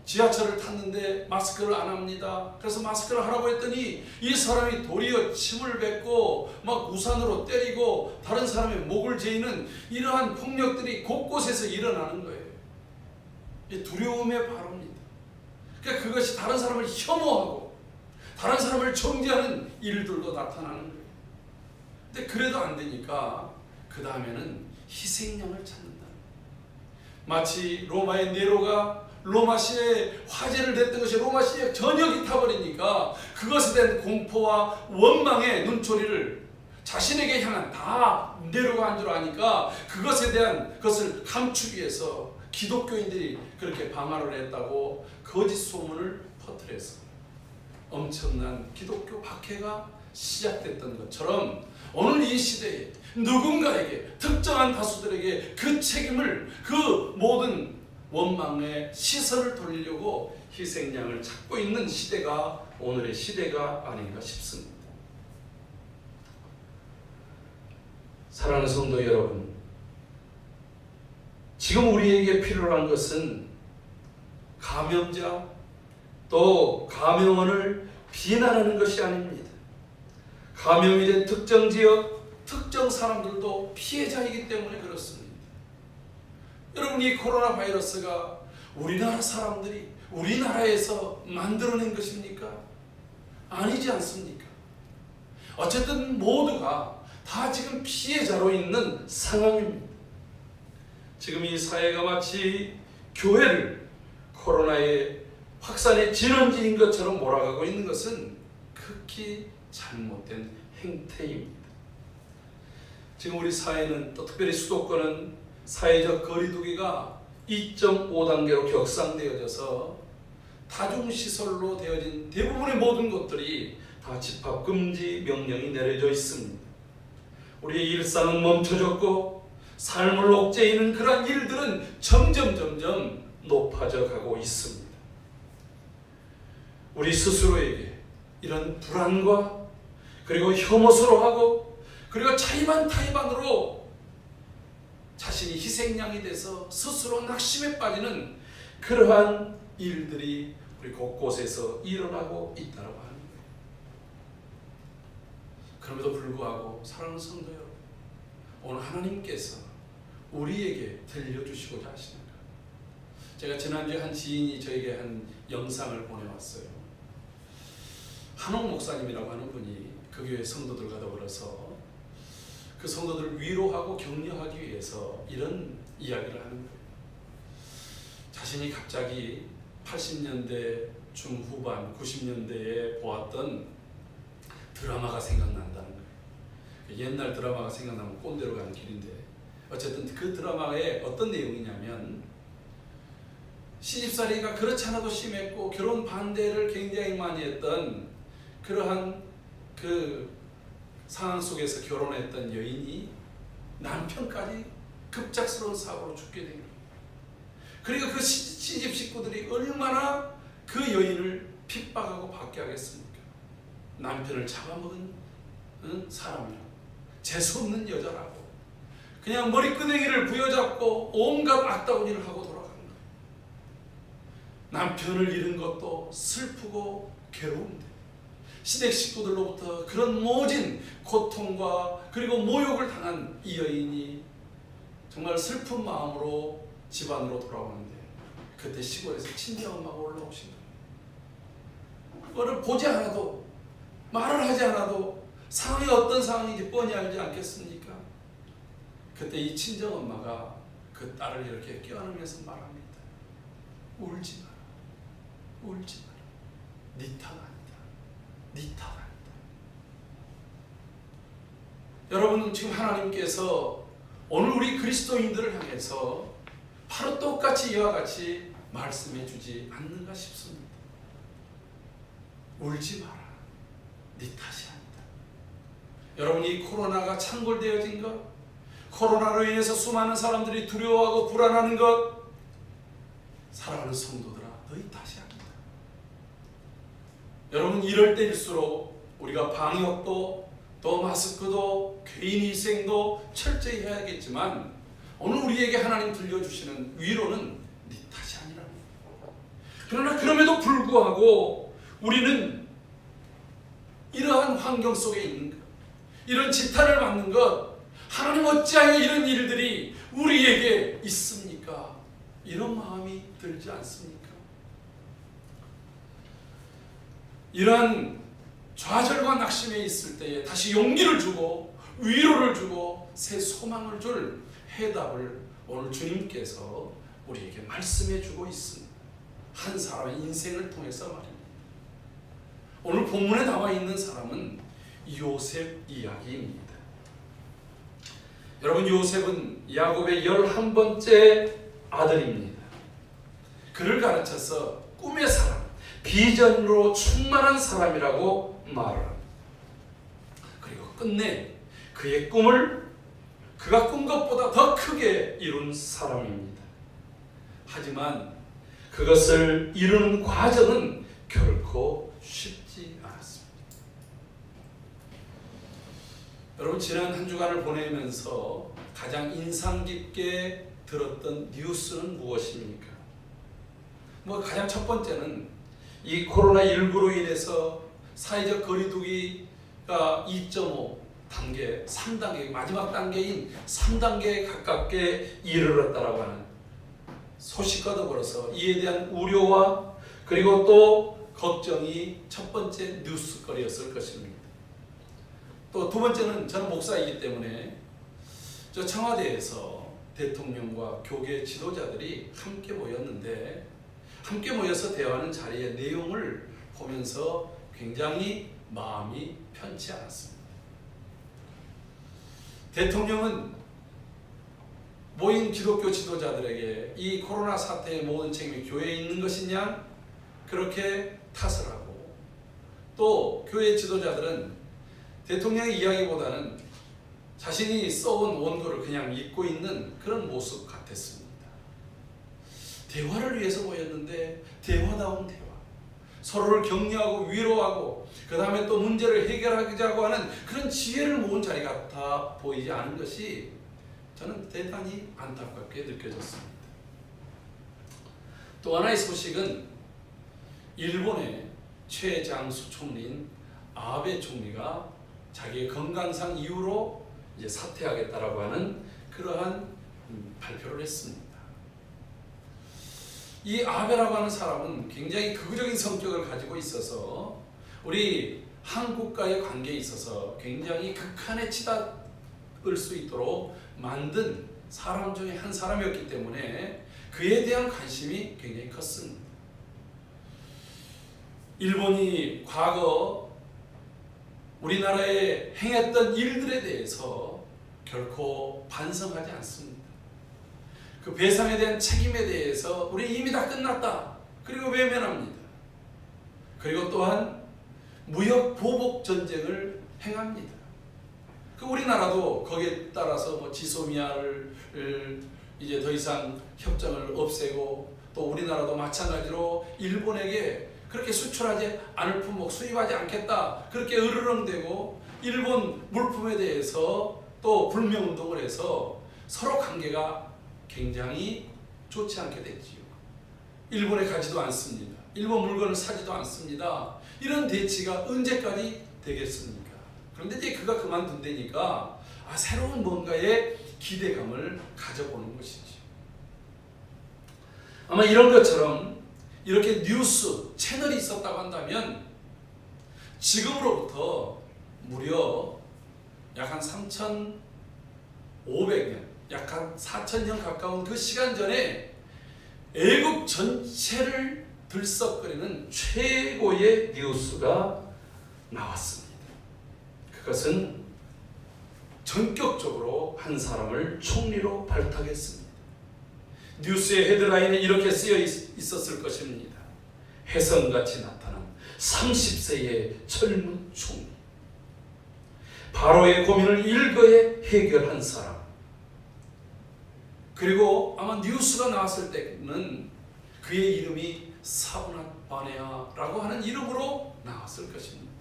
지하철을 탔는데 마스크를 안 합니다. 그래서 마스크를 하라고 했더니 이 사람이 도리어 침을 뱉고 막 우산으로 때리고 다른 사람의 목을 죄이는 이러한 폭력들이 곳곳에서 일어나는 거예요. 이 두려움의 발언입니다. 그러니까 그것이 다른 사람을 혐오하고 다른 사람을 정죄하는 일들도 나타나는 거예요. 근데 그래도 안 되니까 그 다음에는 희생양을 찾는다. 마치 로마의 네로가 로마시에 화제를 냈던 것이 로마시에 전역이 타버리니까 그것에 대한 공포와 원망의 눈초리를 자신에게 향한 다 네로가 한 줄 아니까 그것에 대한 것을 감추기 위해서 기독교인들이 그렇게 방화를 했다고 거짓 소문을 퍼뜨려서 엄청난 기독교 박해가 시작됐던 것처럼 오늘 이 시대에 누군가에게 특정한 다수들에게 그 책임을 그 모든 원망의 시선을 돌리려고 희생양을 찾고 있는 시대가 오늘의 시대가 아닌가 싶습니다. 사랑하는 성도 여러분, 지금 우리에게 필요한 것은 감염자 또 감염원을 비난하는 것이 아닙니다. 감염이 된 특정 지역, 특정 사람들도 피해자이기 때문에 그렇습니다. 여러분, 이 코로나 바이러스가 우리나라 사람들이 우리나라에서 만들어낸 것입니까? 아니지 않습니까? 어쨌든 모두가 다 지금 피해자로 있는 상황입니다. 지금 이 사회가 마치 교회를 코로나의 확산의 진원지인 것처럼 몰아가고 있는 것은 극히 잘못된 행태입니다. 지금 우리 사회는 또 특별히 수도권은 사회적 거리두기가 2.5단계로 격상되어져서 다중시설로 되어진 대부분의 모든 것들이 다 집합금지 명령이 내려져 있습니다. 우리의 일상은 멈춰졌고 삶을 옥죄이는 그러한 일들은 점점 높아져 가고 있습니다. 우리 스스로에게 이런 불안과 그리고 혐오스러워하고 그리고 자의반 타의반으로 자신이 희생양이 돼서 스스로 낙심에 빠지는 그러한 일들이 우리 곳곳에서 일어나고 있다고 하는 거예요. 그럼에도 불구하고 사랑하는 성도 여러분, 오늘 하나님께서 우리에게 들려주시고자 하시는 것. 제가 지난주에 한 지인이 저에게 한 영상을 보내왔어요. 한옥 목사님이라고 하는 분이 그 교회 성도들과 더불어서 그 성도들을 위로하고 격려하기 위해서 이런 이야기를 하는 거예요. 자신이 갑자기 80년대 중후반 90년대에 보았던 드라마가 생각난다는 거예요. 옛날 드라마가 생각나면 꼰대로 가는 길인데, 어쨌든 그 드라마에 어떤 내용이냐면 시집살이가 그렇지 않아도 심했고 결혼 반대를 굉장히 많이 했던 그러한 그 상황 속에서 결혼했던 여인이 남편까지 급작스러운 사고로 죽게 된 거예요. 그리고 그 시집 식구들이 얼마나 그 여인을 핍박하고 받게 하겠습니까? 남편을 잡아먹은 사람이라고, 재수없는 여자라고, 그냥 머리끄댕이를 부여잡고 온갖 악다구니를 하고 돌아가는 거예요. 남편을 잃은 것도 슬프고 괴로운데 시댁 식구들로부터 그런 모진 고통과 그리고 모욕을 당한 이 여인이 정말 슬픈 마음으로 집안으로 돌아오는데, 그때 시골에서 친정엄마가 올라오신 거예요. 그거를 보지 않아도, 말을 하지 않아도 상황이 어떤 상황인지 뻔히 알지 않겠습니까? 그때 이 친정엄마가 그 딸을 이렇게 껴안으면서 말합니다. 울지 마라, 울지 마라. 네 탓 아니다, 네 탓 아니다. 여러분, 지금 하나님께서 오늘 우리 그리스도인들을 향해서 바로 똑같이 이와 같이 말씀해 주지 않는가 싶습니다. 울지 마라, 네 탓이 아니다. 여러분, 이 코로나가 창궐되어진 것, 코로나로 인해서 수많은 사람들이 두려워하고 불안하는 것, 사랑하는 성도들아, 너희 탓이 아니다. 여러분, 이럴 때일수록 우리가 방역도 또 마스크도 개인위생도 철저히 해야겠지만, 오늘 우리에게 하나님 들려주시는 위로는 네 탓이 아니라는 거예요. 그러나 그럼에도 불구하고 우리는 이러한 환경 속에 있는 것, 이런 지탄을 받는 것, 하나님 어찌하여 이런 일들이 우리에게 있습니까? 이런 마음이 들지 않습니까? 이러한 좌절과 낙심에 있을 때에 다시 용기를 주고 위로를 주고 새 소망을 줄 해답을 오늘 주님께서 우리에게 말씀해 주고 있습니다. 한 사람의 인생을 통해서 말입니다. 오늘 본문에 나와 있는 사람은 요셉 이야기입니다. 여러분, 요셉은 야곱의 11번째 아들입니다. 그를 가르쳐서 꿈의 사람, 비전으로 충만한 사람이라고 말을 합니다. 그리고 끝내 그의 꿈을 그가 꾼 것보다 더 크게 이룬 사람입니다. 하지만 그것을 이루는 과정은 결코 쉽지 않았습니다. 여러분, 지난 한 주간을 보내면서 가장 인상 깊게 들었던 뉴스는 무엇입니까? 가장 첫 번째는 이 코로나19로 인해서 사회적 거리두기가 2.5 단계, 3단계, 마지막 단계인 3단계에 가깝게 이르렀다라고 하는 소식과 더불어서 이에 대한 우려와 그리고 또 걱정이 첫 번째 뉴스거리였을 것입니다. 또 두 번째는, 저는 목사이기 때문에 저 청와대에서 대통령과 교계 지도자들이 함께 모였는데, 함께 모여서 대화하는 자리의 내용을 보면서 굉장히 마음이 편치 않았습니다. 대통령은 모인 기독교 지도자들에게 이 코로나 사태의 모든 책임이 교회에 있는 것이냐, 그렇게 탓을 하고, 또 교회 지도자들은 대통령의 이야기보다는 자신이 써온 원고를 그냥 읽고 있는 그런 모습 같았습니다. 대화를 위해서 모였는데 대화다운 대화, 서로를 격려하고 위로하고 그 다음에 또 문제를 해결하자고 하는 그런 지혜를 모은 자리 같아 보이지 않은 것이 저는 대단히 안타깝게 느껴졌습니다. 또 하나의 소식은 일본의 최장수 총리인 아베 총리가 자기의 건강상 이유로 이제 사퇴하겠다라고 하는 그러한 발표를 했습니다. 이 아베라고 하는 사람은 굉장히 극우적인 성격을 가지고 있어서 우리 한국과의 관계에 있어서 굉장히 극한에 치닫을 수 있도록 만든 사람 중에 한 사람이었기 때문에 그에 대한 관심이 굉장히 컸습니다. 일본이 과거 우리나라에 행했던 일들에 대해서 결코 반성하지 않습니다. 그 배상에 대한 책임에 대해서 우리 이미 다 끝났다. 그리고 외면합니다. 그리고 또한 무역 보복 전쟁을 행합니다. 그 우리나라도 거기에 따라서 뭐 지소미아를 이제 더 이상 협정을 없애고 또 우리나라도 마찬가지로 일본에게 그렇게 수출하지 않을 품목 수입하지 않겠다 그렇게 으르렁대고 일본 물품에 대해서 또 불매운동을 해서 서로 관계가 굉장히 좋지 않게 됐지요. 일본에 가지도 않습니다. 일본 물건을 사지도 않습니다. 이런 대치가 언제까지 되겠습니까? 그런데 이제 그가 그만둔다니까 새로운 뭔가의 기대감을 가져보는 것이죠. 아마 이런 것처럼 이렇게 뉴스 채널이 있었다고 한다면 지금으로부터 무려 약 한 3,500년, 약 한 4,000년 가까운 그 시간 전에 애국 전체를 들썩거리는 최고의 뉴스가 나왔습니다. 그것은 전격적으로 한 사람을 총리로 발탁했습니다. 뉴스의 헤드라인에 이렇게 쓰여 있었을 것입니다. 혜성같이 나타난 30세의 젊은 총리. 바로의 고민을 일거에 해결한 사람. 그리고 아마 뉴스가 나왔을 때는 그의 이름이 사브낫 바네아라고 하는 이름으로 나왔을 것입니다.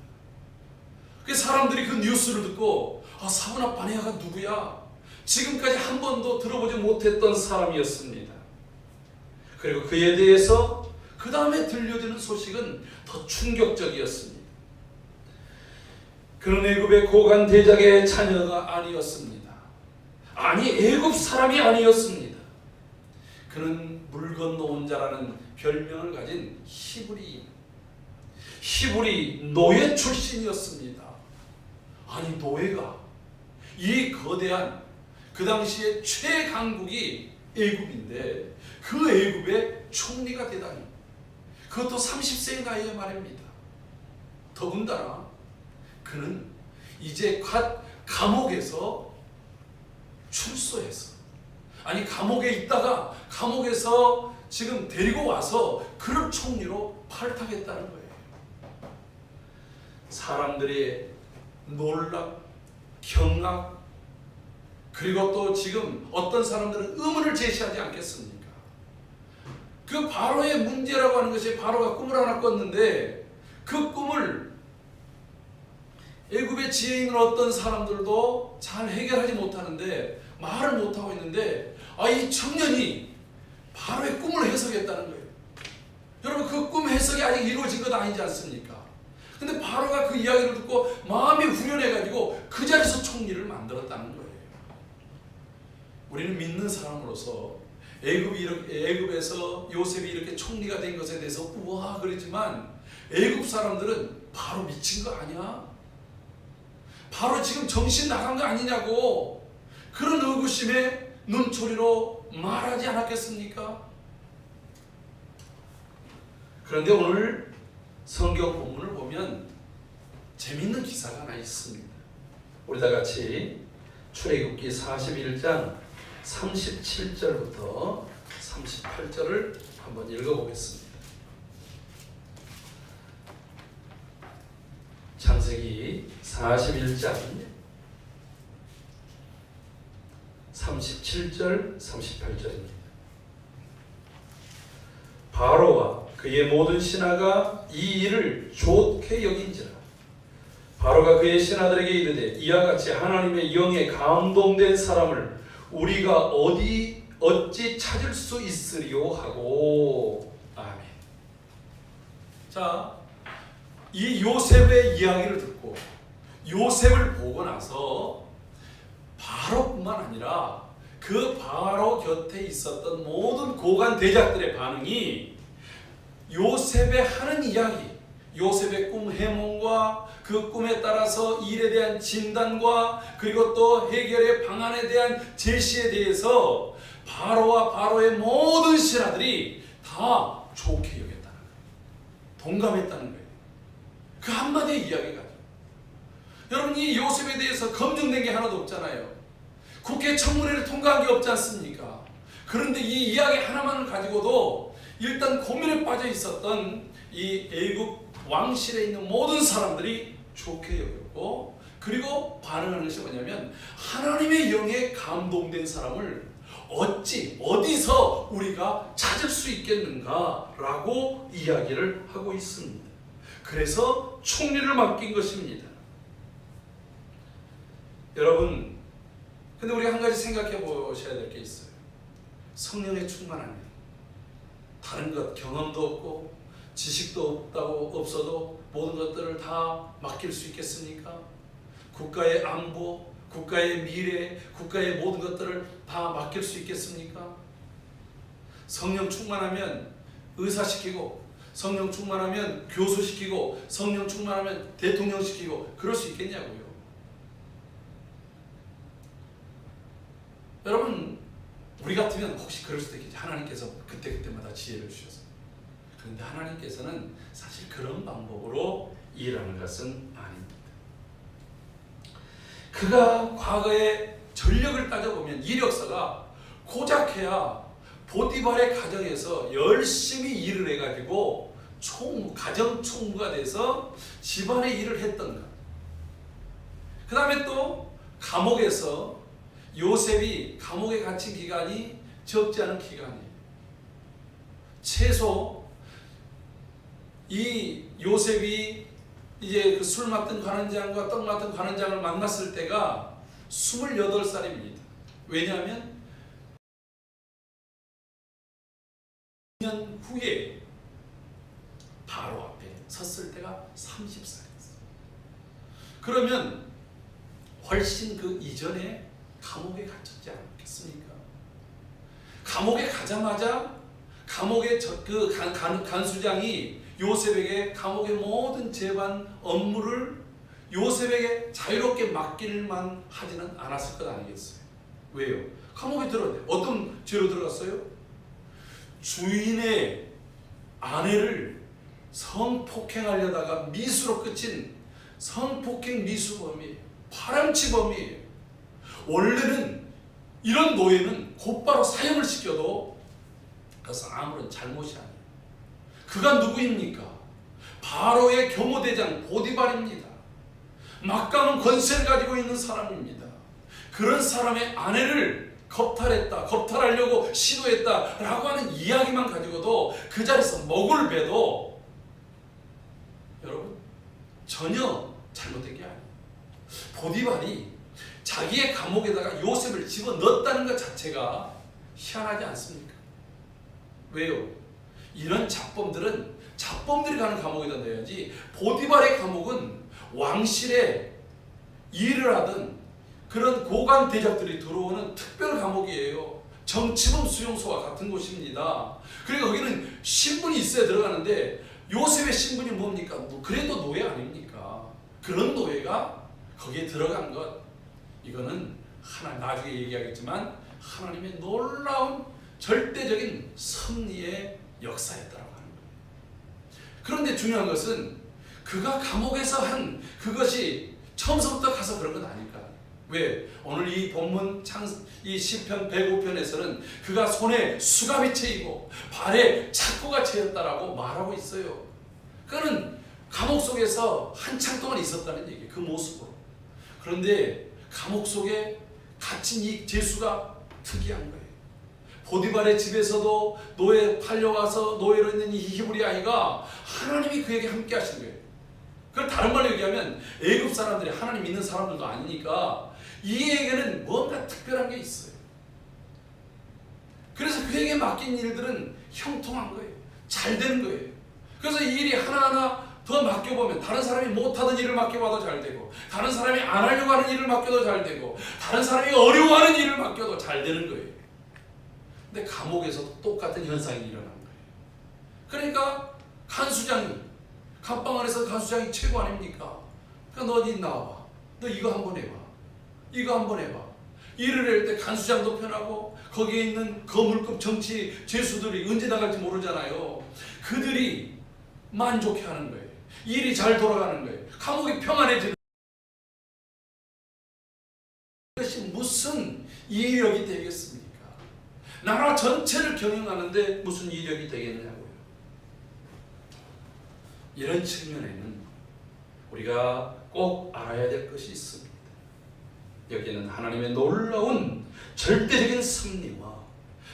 그 사람들이 그 뉴스를 듣고 사브낫 바네아가 누구야? 지금까지 한 번도 들어보지 못했던 사람이었습니다. 그리고 그에 대해서 그 다음에 들려지는 소식은 더 충격적이었습니다. 그는 애굽의 고관 대작의 자녀가 아니었습니다. 아니 애굽 사람이 아니었습니다. 그는 물 건너온 자라는 별명을 가진 히브리 노예 출신이었습니다. 아니 노예가 이 거대한 그 당시에 최강국이 애굽인데 그 애굽의 총리가 되다니, 그것도 30세의 나이에 말입니다. 더군다나 그는 이제 갓 감옥에서 출소해서, 아니 감옥에 있다가 감옥에서 지금 데리고 와서 그를 총리로 발탁했다는 거예요. 사람들의 놀랍, 경악, 그리고 또 지금 어떤 사람들은 의문을 제시하지 않겠습니까? 그 바로의 문제라고 하는 것이, 바로가 꿈을 하나 꿨는데 그 꿈을 애굽에 지혜 있는 어떤 사람들도 잘 해결하지 못하는데, 말을 못하고 있는데 이 청년이 바로의 꿈을 해석했다는 거예요. 여러분 그 꿈 해석이 아직 이루어진 것 아니지 않습니까? 근데 바로가 그 이야기를 듣고 마음이 후련해가지고 그 자리에서 총리를 만들었다는 거예요. 우리는 믿는 사람으로서 애굽에서 요셉이 이렇게 총리가 된 것에 대해서 우와 그랬지만, 애굽 사람들은 바로 미친 거 아니야? 바로 지금 정신 나간 거 아니냐고 그런 의구심에 눈초리로 말하지 않았겠습니까? 그런데 오늘 성경 본문을 보면 재밌는 기사가 하나 있습니다. 우리 다 같이 출애굽기 41장 37절부터 38절을 한번 읽어보겠습니다. 창세기 41장 37절 38절입니다. 바로와 그의 모든 신하가 이 일을 좋게 여긴지라. 바로가 그의 신하들에게 이르되 이와 같이 하나님의 영에 감동된 사람을 우리가 어찌 찾을 수 있으리요 하고. 아멘. 자, 이 요셉의 이야기를 듣고 요셉을 보고 나서 바로뿐만 아니라 그 바로 곁에 있었던 모든 고관 대작들의 반응이 요셉의 하는 이야기, 요셉의 꿈 해몽과 그 꿈에 따라서 일에 대한 진단과 그리고 또 해결의 방안에 대한 제시에 대해서 바로와 바로의 모든 신하들이 다 좋게 여겼다는 거예요. 동감했다는 거예요. 그 한마디의 이야기가. 여러분, 이 요셉에 대해서 검증된 게 하나도 없잖아요. 국회 청문회를 통과한 게 없지 않습니까? 그런데 이 이야기 하나만을 가지고도 일단 고민에 빠져 있었던 이 애굽 왕실에 있는 모든 사람들이 좋게 여겼고, 그리고 반응하는 것이 뭐냐면 하나님의 영에 감동된 사람을 어디서 우리가 찾을 수 있겠는가 라고 이야기를 하고 있습니다. 그래서 총리를 맡긴 것입니다. 여러분, 근데 우리가 한 가지 생각해 보셔야 될 게 있어요. 성령의 충만함이 다른 것 경험도 없고 지식도 없어도 모든 것들을 다 맡길 수 있겠습니까? 국가의 안보, 국가의 미래, 국가의 모든 것들을 다 맡길 수 있겠습니까? 성령 충만하면 의사시키고, 성령 충만하면 교수시키고, 성령 충만하면 대통령시키고, 그럴 수 있겠냐고요. 여러분, 우리 같으면 혹시 그럴 수도 있겠죠. 하나님께서 그때마다 지혜를 주셔서. 그런데 하나님께서는 사실 그런 방법으로 일하는 것은 아닙니다. 그가 과거의 전력을 따져보면 이력서가 고작해야 보디발의 가정에서 열심히 일을 해가지고 가정 총무가 돼서 집안의 일을 했던 것. 그 다음에 또 감옥에서 요셉이 감옥에 갇힌 기간이 적지 않은 기간이에요. 최소 이 요셉이 이제 그 술 맡은 관원장과 떡 맡은 관원장을 만났을 때가 28살입니다. 왜냐하면 2년 후에 바로 앞에 섰을 때가 30살이었어요. 그러면 훨씬 그 이전에 감옥에 갇혔지 않겠습니까? 감옥에 가자마자 감옥의 그 간수장이 요셉에게 감옥의 모든 재반 업무를 요셉에게 자유롭게 맡길만 하지는 않았을 것 아니겠어요? 왜요? 감옥에 들어갔는데 어떤 죄로 들어갔어요? 주인의 아내를 성폭행하려다가 미수로 끝인 성폭행 미수범이에요. 파람치범이에요. 원래는 이런 노예는 곧바로 사형을 시켜도 그것은 아무런 잘못이 아니에요. 그가 누구입니까? 바로의 교모대장 보디발입니다. 막강한 권세를 가지고 있는 사람입니다. 그런 사람의 아내를 겁탈하려고 시도했다라고 하는 이야기만 가지고도 그 자리에서 목을 베도 여러분 전혀 잘못된 게 아니에요. 보디발이 자기의 감옥에다가 요셉을 집어넣었다는 것 자체가 희한하지 않습니까? 왜요? 이런 잡범들이 가는 감옥에다 넣어야지. 보디발의 감옥은 왕실에 일을 하던 그런 고관 대작들이 들어오는 특별 감옥이에요. 정치범 수용소와 같은 곳입니다. 그러니까 거기는 신분이 있어야 들어가는데 요셉의 신분이 뭡니까? 그래도 노예 아닙니까? 그런 노예가 거기에 들어간 것, 이거는 나중에 얘기하겠지만 하나님의 놀라운 절대적인 섭리의 역사였다라고 하는 거예요. 그런데 중요한 것은 그가 감옥에서 한 그것이 처음부터 가서 그런 건 아닐까? 왜? 오늘 이 본문 이 시편 105편에서는 그가 손에 수갑이 채이고 발에 착고가 채였다라고 말하고 있어요. 그는 감옥 속에서 한참 동안 있었다는 얘기예요. 그 모습으로. 그런데 감옥 속에 갇힌 이 죄수가 특이한 거예요. 보디발의 집에서도 노예 팔려가서 노예로 있는 이 히브리 아이가 하나님이 그에게 함께 하신 거예요. 그걸 다른 말로 얘기하면 애굽 사람들이 하나님 믿는 사람들도 아니니까 이에게는 뭔가 특별한 게 있어요. 그래서 그에게 맡긴 일들은 형통한 거예요. 잘 되는 거예요. 그래서 이 일이 하나하나 더 맡겨보면 다른 사람이 못하던 일을 맡겨봐도 잘 되고, 다른 사람이 안 하려고 하는 일을 맡겨도 잘 되고, 다른 사람이 어려워하는 일을 맡겨도 잘 되는 거예요. 근데 감옥에서도 똑같은 현상이 일어난 거예요. 그러니까 간수장이, 감방 안에서 간수장이 최고 아닙니까? 그러니까 너 어디 나와봐. 너 이거 한번 해봐. 이거 한번 해봐. 일을 할 때 간수장도 편하고 거기에 있는 거물급 정치 죄수들이 언제 나갈지 모르잖아요. 그들이 만족해하는 거예요. 일이 잘 돌아가는 거예요. 감옥이 평안해지는 것이 무슨 이력이 되겠습니까? 나라 전체를 경영하는데 무슨 이력이 되겠냐고요. 이런 측면에는 우리가 꼭 알아야 될 것이 있습니다. 여기는 하나님의 놀라운 절대적인 섭리와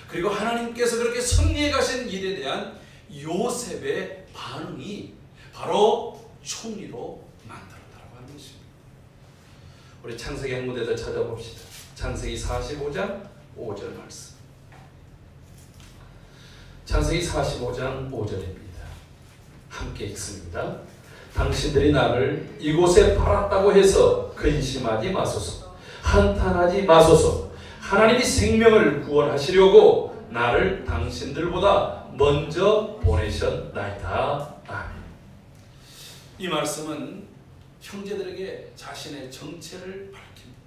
그리고 하나님께서 그렇게 섭리해 가신 일에 대한 요셉의 반응이 바로 총리로 만들었다고 하는 것입니다. 우리 창세기 한 군데 더 찾아봅시다. 창세기 45장 5절 말씀. 창세기 45장 5절입니다. 함께 읽습니다. 당신들이 나를 이곳에 팔았다고 해서 근심하지 마소서. 한탄하지 마소서. 하나님이 생명을 구원하시려고 나를 당신들보다 먼저 보내셨나이다. 아멘. 이 말씀은 형제들에게 자신의 정체를 밝힙니다.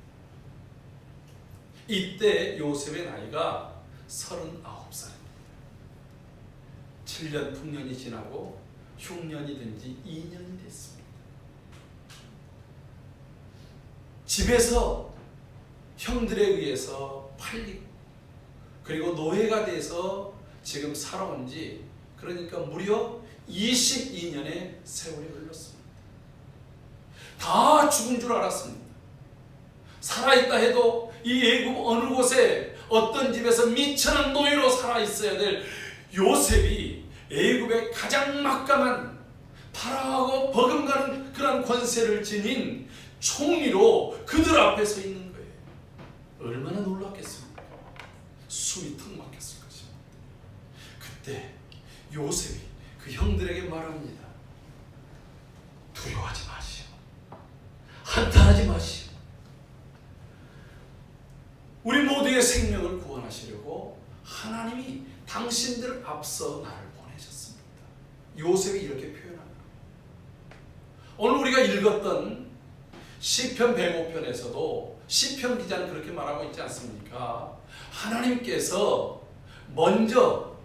이때 요셉의 나이가 39살입니다. 7년 풍년이 지나고 흉년이 된 지 2년이 됐습니다. 집에서 형들에 의해서 팔리고 그리고 노예가 돼서 지금 살아온 지 그러니까 무려 22년의 세월이 흘렀습니다. 다 죽은 줄 알았습니다. 살아있다 해도 이 애굽 어느 곳에 어떤 집에서 미천한 노예로 살아있어야 될 요셉이 애굽의 가장 막강한 파라하고 버금가는 그런 권세를 지닌 총리로 그들 앞에 서 있는 거예요. 얼마나 놀랐겠습니까? 숨이 턱 막혔을 것입니다. 그때 요셉이 그 형들에게 말합니다. 두려워하지 마시오. 한탄하지 마시오. 우리 모두의 생명을 구원하시려고 하나님이 당신들 앞서 나를 보내셨습니다. 요셉이 이렇게 표현합니다. 오늘 우리가 읽었던 시편 105편에서도 시편 기자는 그렇게 말하고 있지 않습니까? 하나님께서 먼저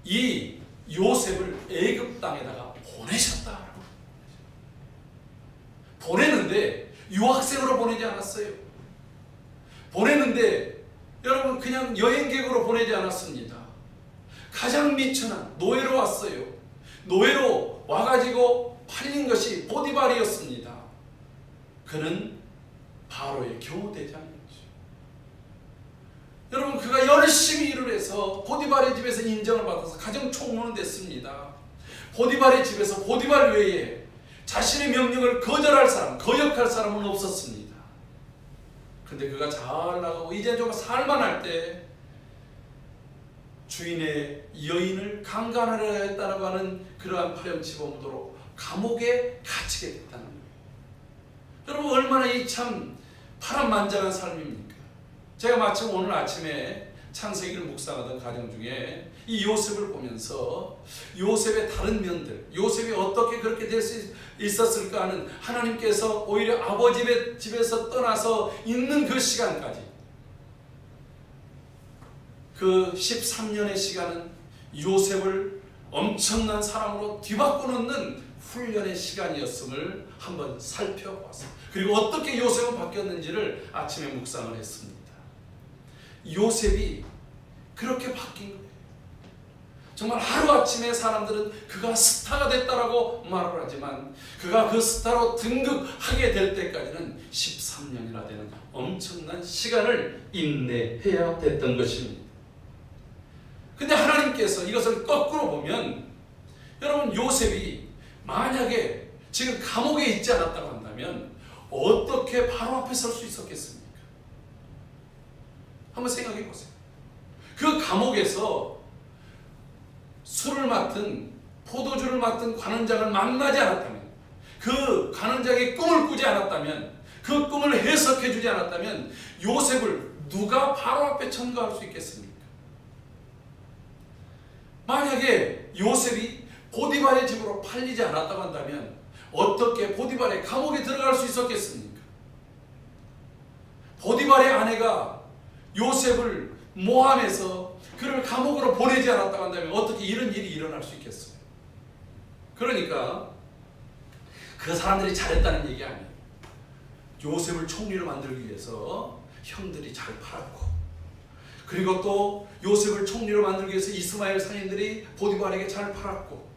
이 요셉을 애굽 땅에다가 보내셨다. 보내는데 유학생으로 보내지 않았어요. 보내는데 여러분 그냥 여행객으로 보내지 않았습니다. 가장 미천한 노예로 왔어요. 노예로 와가지고 팔린 것이 보디발이었습니다. 그는 바로의 경호대장이었죠. 여러분 그가 열심히 일을 해서 보디발의 집에서 인정을 받아서 가정 총무는 됐습니다. 보디발의 집에서 보디발 외에 자신의 명령을 거절할 사람, 거역할 사람은 없었습니다. 근데 그가 잘 나가고 이제 좀 살만할 때 주인의 여인을 강간하려 했다고 하는 그러한 파렴치범으로 감옥에 갇히게 됐다는 거예요. 여러분 얼마나 이 참 파란만장한 삶입니까? 제가 마침 오늘 아침에 창세기를 묵상하던 가정 중에 이 요셉을 보면서 요셉의 다른 면들, 요셉이 어떻게 그렇게 될 수 있었을까 하는 하나님께서 오히려 아버지 집에서 떠나서 있는 그 시간까지 그 13년의 시간은 요셉을 엄청난 사랑으로 뒤바꿔 놓는 훈련의 시간이었음을 한번 살펴보았습니다. 그리고 어떻게 요셉은 바뀌었는지를 아침에 묵상을 했습니다. 요셉이 그렇게 바뀐 거예요. 정말 하루아침에 사람들은 그가 스타가 됐다라고 말을 하지만 그가 그 스타로 등극하게 될 때까지는 13년이나 되는 엄청난 시간을 인내해야 됐던 것입니다. 근데 하나님께서 이것을 거꾸로 보면 여러분 요셉이 만약에 지금 감옥에 있지 않았다고 한다면 어떻게 바로 앞에 설 수 있었겠습니까? 한번 생각해 보세요. 그 감옥에서 술을 맡은 포도주를 맡은 관원장을 만나지 않았다면 그 관원장의 꿈을 꾸지 않았다면 그 꿈을 해석해 주지 않았다면 요셉을 누가 바로 앞에 청구할 수 있겠습니까? 만약에 요셉이 보디발의 집으로 팔리지 않았다고 한다면 어떻게 보디발의 감옥에 들어갈 수 있었겠습니까? 보디발의 아내가 요셉을 모함해서 그를 감옥으로 보내지 않았다고 한다면 어떻게 이런 일이 일어날 수 있겠어요? 그러니까 그 사람들이 잘했다는 얘기 아니에요. 요셉을 총리로 만들기 위해서 형들이 잘 팔았고, 그리고 또 요셉을 총리로 만들기 위해서 이스마엘 상인들이 보디발에게 잘 팔았고,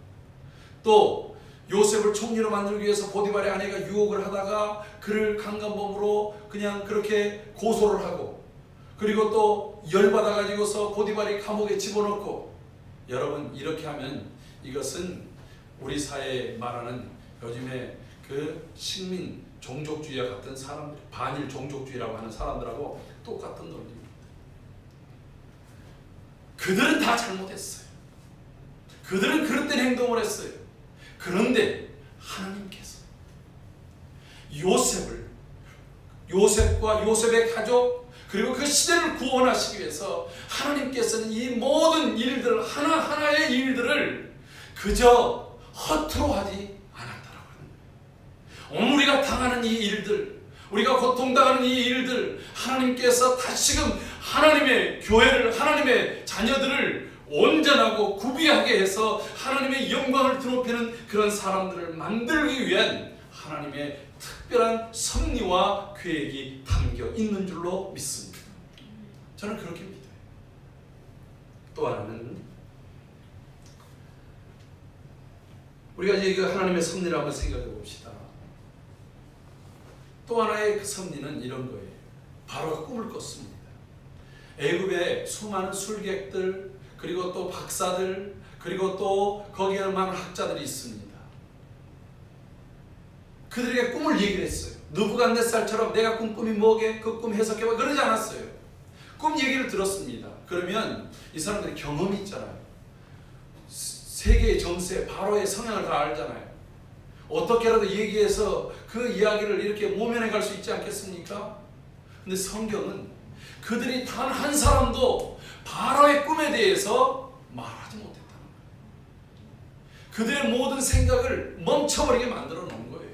또 요셉을 총리로 만들기 위해서 보디발의 아내가 유혹을 하다가 그를 강간범으로 그냥 그렇게 고소를 하고, 그리고 또 열받아 가지고서 보디발이 감옥에 집어넣고. 여러분, 이렇게 하면 이것은 우리 사회에 말하는 요즘에 그 식민 종족주의와 같은 사람들, 반일 종족주의라고 하는 사람들하고 똑같은 논리입니다. 그들은 다 잘못했어요. 그들은 그릇된 행동을 했어요. 그런데 하나님께서 요셉과 요셉의 가족, 그리고 그 시대를 구원하시기 위해서 하나님께서는 이 모든 일들, 하나하나의 일들을 그저 허투루 하지 않았다라고 하는 거예요. 우리가 당하는 이 일들, 우리가 고통당하는 이 일들, 하나님께서 다시금 하나님의 교회를, 하나님의 자녀들을 온전하고 구비하게 해서 하나님의 영광을 드높이는 그런 사람들을 만들기 위한 하나님의 특별한 섭리와 계획이 담겨 있는 줄로 믿습니다. 저는 그렇게 믿어요. 또 하나는, 우리가 이제 그 하나님의 섭리를 한번 생각해 봅시다. 또 하나의 그 섭리는 이런 거예요. 바로가 꿈을 꿨습니다. 애굽에 수많은 술객들, 그리고 또 박사들, 그리고 또 거기에 많은 학자들이 있습니다. 그들에게 꿈을 얘기를 했어요. 느부갓네살처럼 내가 꿈이 뭐게? 그 꿈 해석해봐. 그러지 않았어요. 꿈 얘기를 들었습니다. 그러면 이 사람들이 경험이 있잖아요. 세계의 정세, 바로의 성향을 다 알잖아요. 어떻게라도 얘기해서 그 이야기를 이렇게 모면해 갈 수 있지 않겠습니까? 근데 성경은 그들이 단 한 사람도 바로의 꿈에 대해서 말하지 못했다는 거예요. 그들의 모든 생각을 멈춰버리게 만들어 놓은 거예요.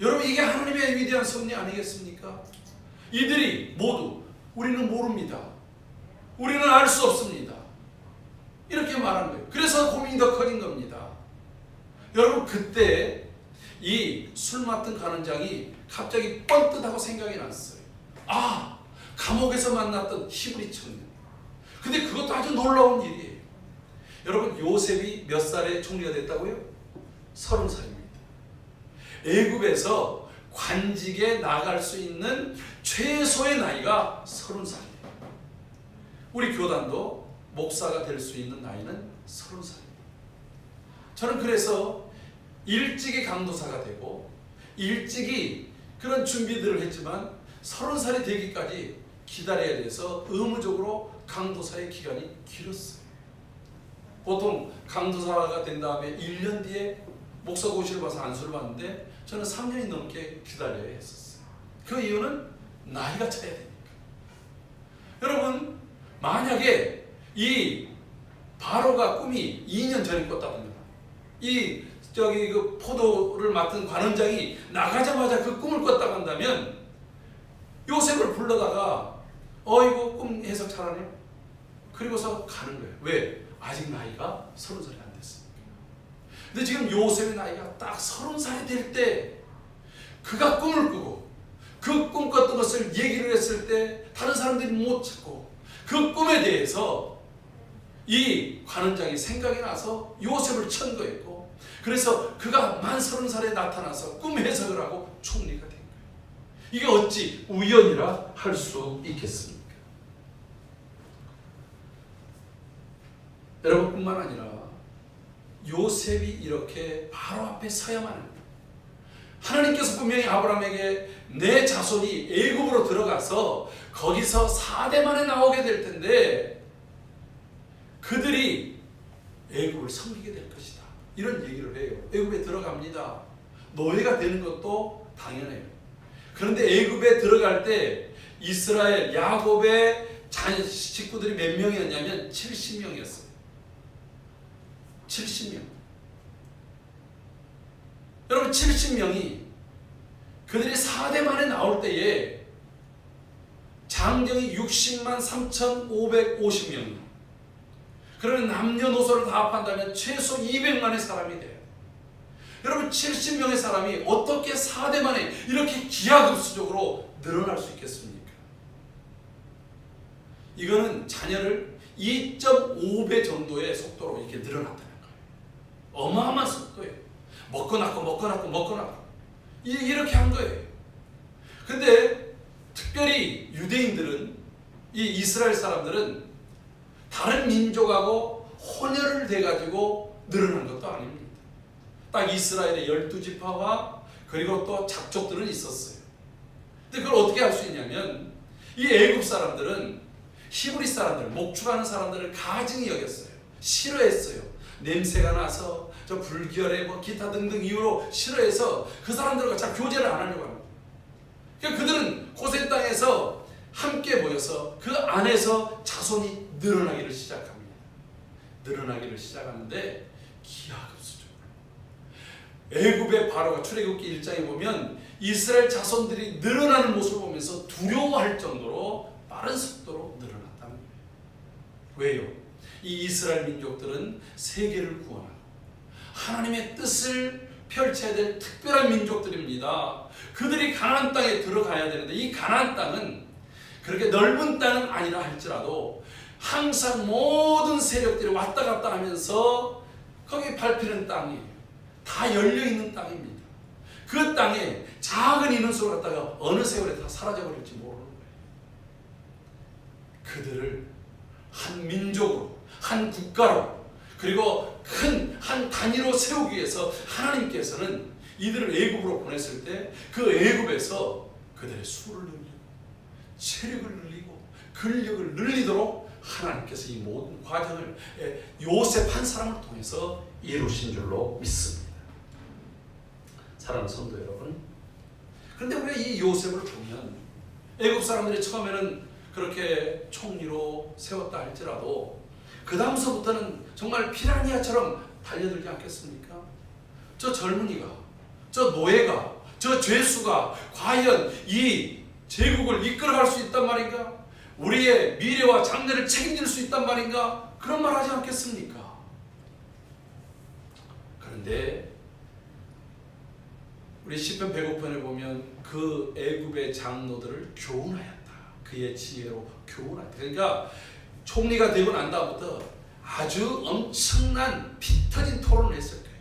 여러분, 이게 하나님의 위대한 섭리 아니겠습니까? 이들이 모두 우리는 모릅니다. 우리는 알 수 없습니다. 이렇게 말한 거예요. 그래서 고민이 더 커진 겁니다. 여러분, 그때 이 술 맡은 간원장이 갑자기 뻔뜻하고 생각이 났어요. 아, 감옥에서 만났던 히브리 청년. 근데 그것도 아주 놀라운 일이에요. 여러분, 요셉이 몇 살에 총리가 됐다고요? 30살입니다. 애굽에서 관직에 나갈 수 있는 최소의 나이가 30살이에요. 우리 교단도 목사가 될 수 있는 나이는 30살입니다. 저는 그래서 일찍이 강도사가 되고 일찍이 그런 준비들을 했지만 30살이 되기까지 기다려야 돼서 의무적으로 강도사의 기간이 길었어요. 보통 강도사가 된 다음에 1년 뒤에 목사고시를 봐서 안수를 받는데 저는 3년이 넘게 기다려야 했었어요. 그 이유는 나이가 차야 되니까. 여러분, 만약에 이 바로가 꿈이 2년 전에 꿨다든가, 그 포도를 맡은 관원장이 나가자마자 그 꿈을 꿨다고 한다면 요셉을 불러다가 이거 꿈 해석 잘하네. 그리고서 가는 거예요. 왜? 아직 나이가 30살이 안 됐으니까. 근데 지금 요셉의 나이가 딱 30살이 될 때 그가 꿈을 꾸고 그 꿈 꿨던 것을 얘기를 했을 때 다른 사람들이 못 찾고 그 꿈에 대해서 이 관원장이 생각이 나서 요셉을 천거했고, 그래서 그가 만 30살에 나타나서 꿈 해석을 하고 총리가 된 거예요. 이게 어찌 우연이라 할 수 있겠습니까? 여러분뿐만 아니라 요셉이 이렇게 바로 앞에 서야만 합니다. 하나님께서 분명히 아브라함에게 내 자손이 애굽으로 들어가서 거기서 4대 만에 나오게 될 텐데 그들이 애굽을 섬기게 될 것이다, 이런 얘기를 해요. 애굽에 들어갑니다. 노예가 되는 것도 당연해요. 그런데 애굽에 들어갈 때 이스라엘 야곱의 식구들이 몇 명이었냐면 70명이었어요. 70명. 여러분, 70명이 그들이 4대 만에 나올 때에 장정이 60만 3,550명. 그러면 남녀노소를 다 합한다면 최소 200만의 사람이 돼요. 여러분 70명의 사람이 어떻게 4대 만에 이렇게 기하급수적으로 늘어날 수 있겠습니까? 이거는 자녀를 2.5배 정도의 속도로 이렇게 늘어났다는 거예요. 어마어마한 속도예요. 먹고 낳고 이렇게 한 거예요. 근데 특별히 유대인들은, 이 이스라엘 사람들은 다른 민족하고 혼혈을 돼가지고 늘어난 것도 아닙니다. 딱 이스라엘의 12지파와 그리고 또 잡족들은 있었어요. 근데 그걸 어떻게 할 수 있냐면, 이 애굽 사람들은 히브리 사람들, 목축하는 사람들을 가증히 여겼어요. 싫어했어요. 냄새가 나서, 저 불결에 뭐 기타 등등 이유로 싫어해서 그 사람들과 잘 교제를 안 하려고 합니다. 그러니까 그들은 고센 땅에서 함께 모여서 그 안에서 자손이 늘어나기를 시작합니다. 늘어나기를 시작하는데 기하급수적으로. 애굽의 바로가 출애굽기 1장에 보면 이스라엘 자손들이 늘어나는 모습을 보면서 두려워할 정도로 빠른 속도로 늘어났다는 거예요. 왜요? 이 이스라엘 민족들은 세계를 구원하고 하나님의 뜻을 펼쳐야 될 특별한 민족들입니다. 그들이 가나안 땅에 들어가야 되는데, 이 가나안 땅은 그렇게 넓은 땅은 아니라 할지라도 항상 모든 세력들이 왔다 갔다 하면서 거기 밟히는 땅이에요. 다 열려있는 땅입니다. 그 땅에 작은 인원수를 갖다가 어느 세월에 다 사라져버릴지 모르는 거예요. 그들을 한 민족으로, 한 국가로, 그리고 큰 한 단위로 세우기 위해서 하나님께서는 이들을 애굽으로 보냈을 때 그 애굽에서 그들의 수를 늘리고 체력을 늘리고 근력을 늘리도록 하나님께서 이 모든 과정을 요셉 한 사람을 통해서 이루신 줄로 믿습니다. 사랑하는 성도 여러분, 그런데 우리가 이 요셉을 보면 애굽 사람들이 처음에는 그렇게 총리로 세웠다 할지라도 그 다음서부터는 정말 피라니아처럼 달려들지 않겠습니까? 저 젊은이가, 저 노예가, 저 죄수가 과연 이 제국을 이끌어갈 수 있단 말인가? 우리의 미래와 장래를 책임질 수 있단 말인가? 그런 말 하지 않겠습니까? 그런데 우리 시편 105편에 보면 그 애굽의 장로들을 교훈하였다. 그의 지혜로 교훈하였다. 그러니까 총리가 되고 난 다음부터 아주 엄청난 피 터진 토론을 했을 거예요.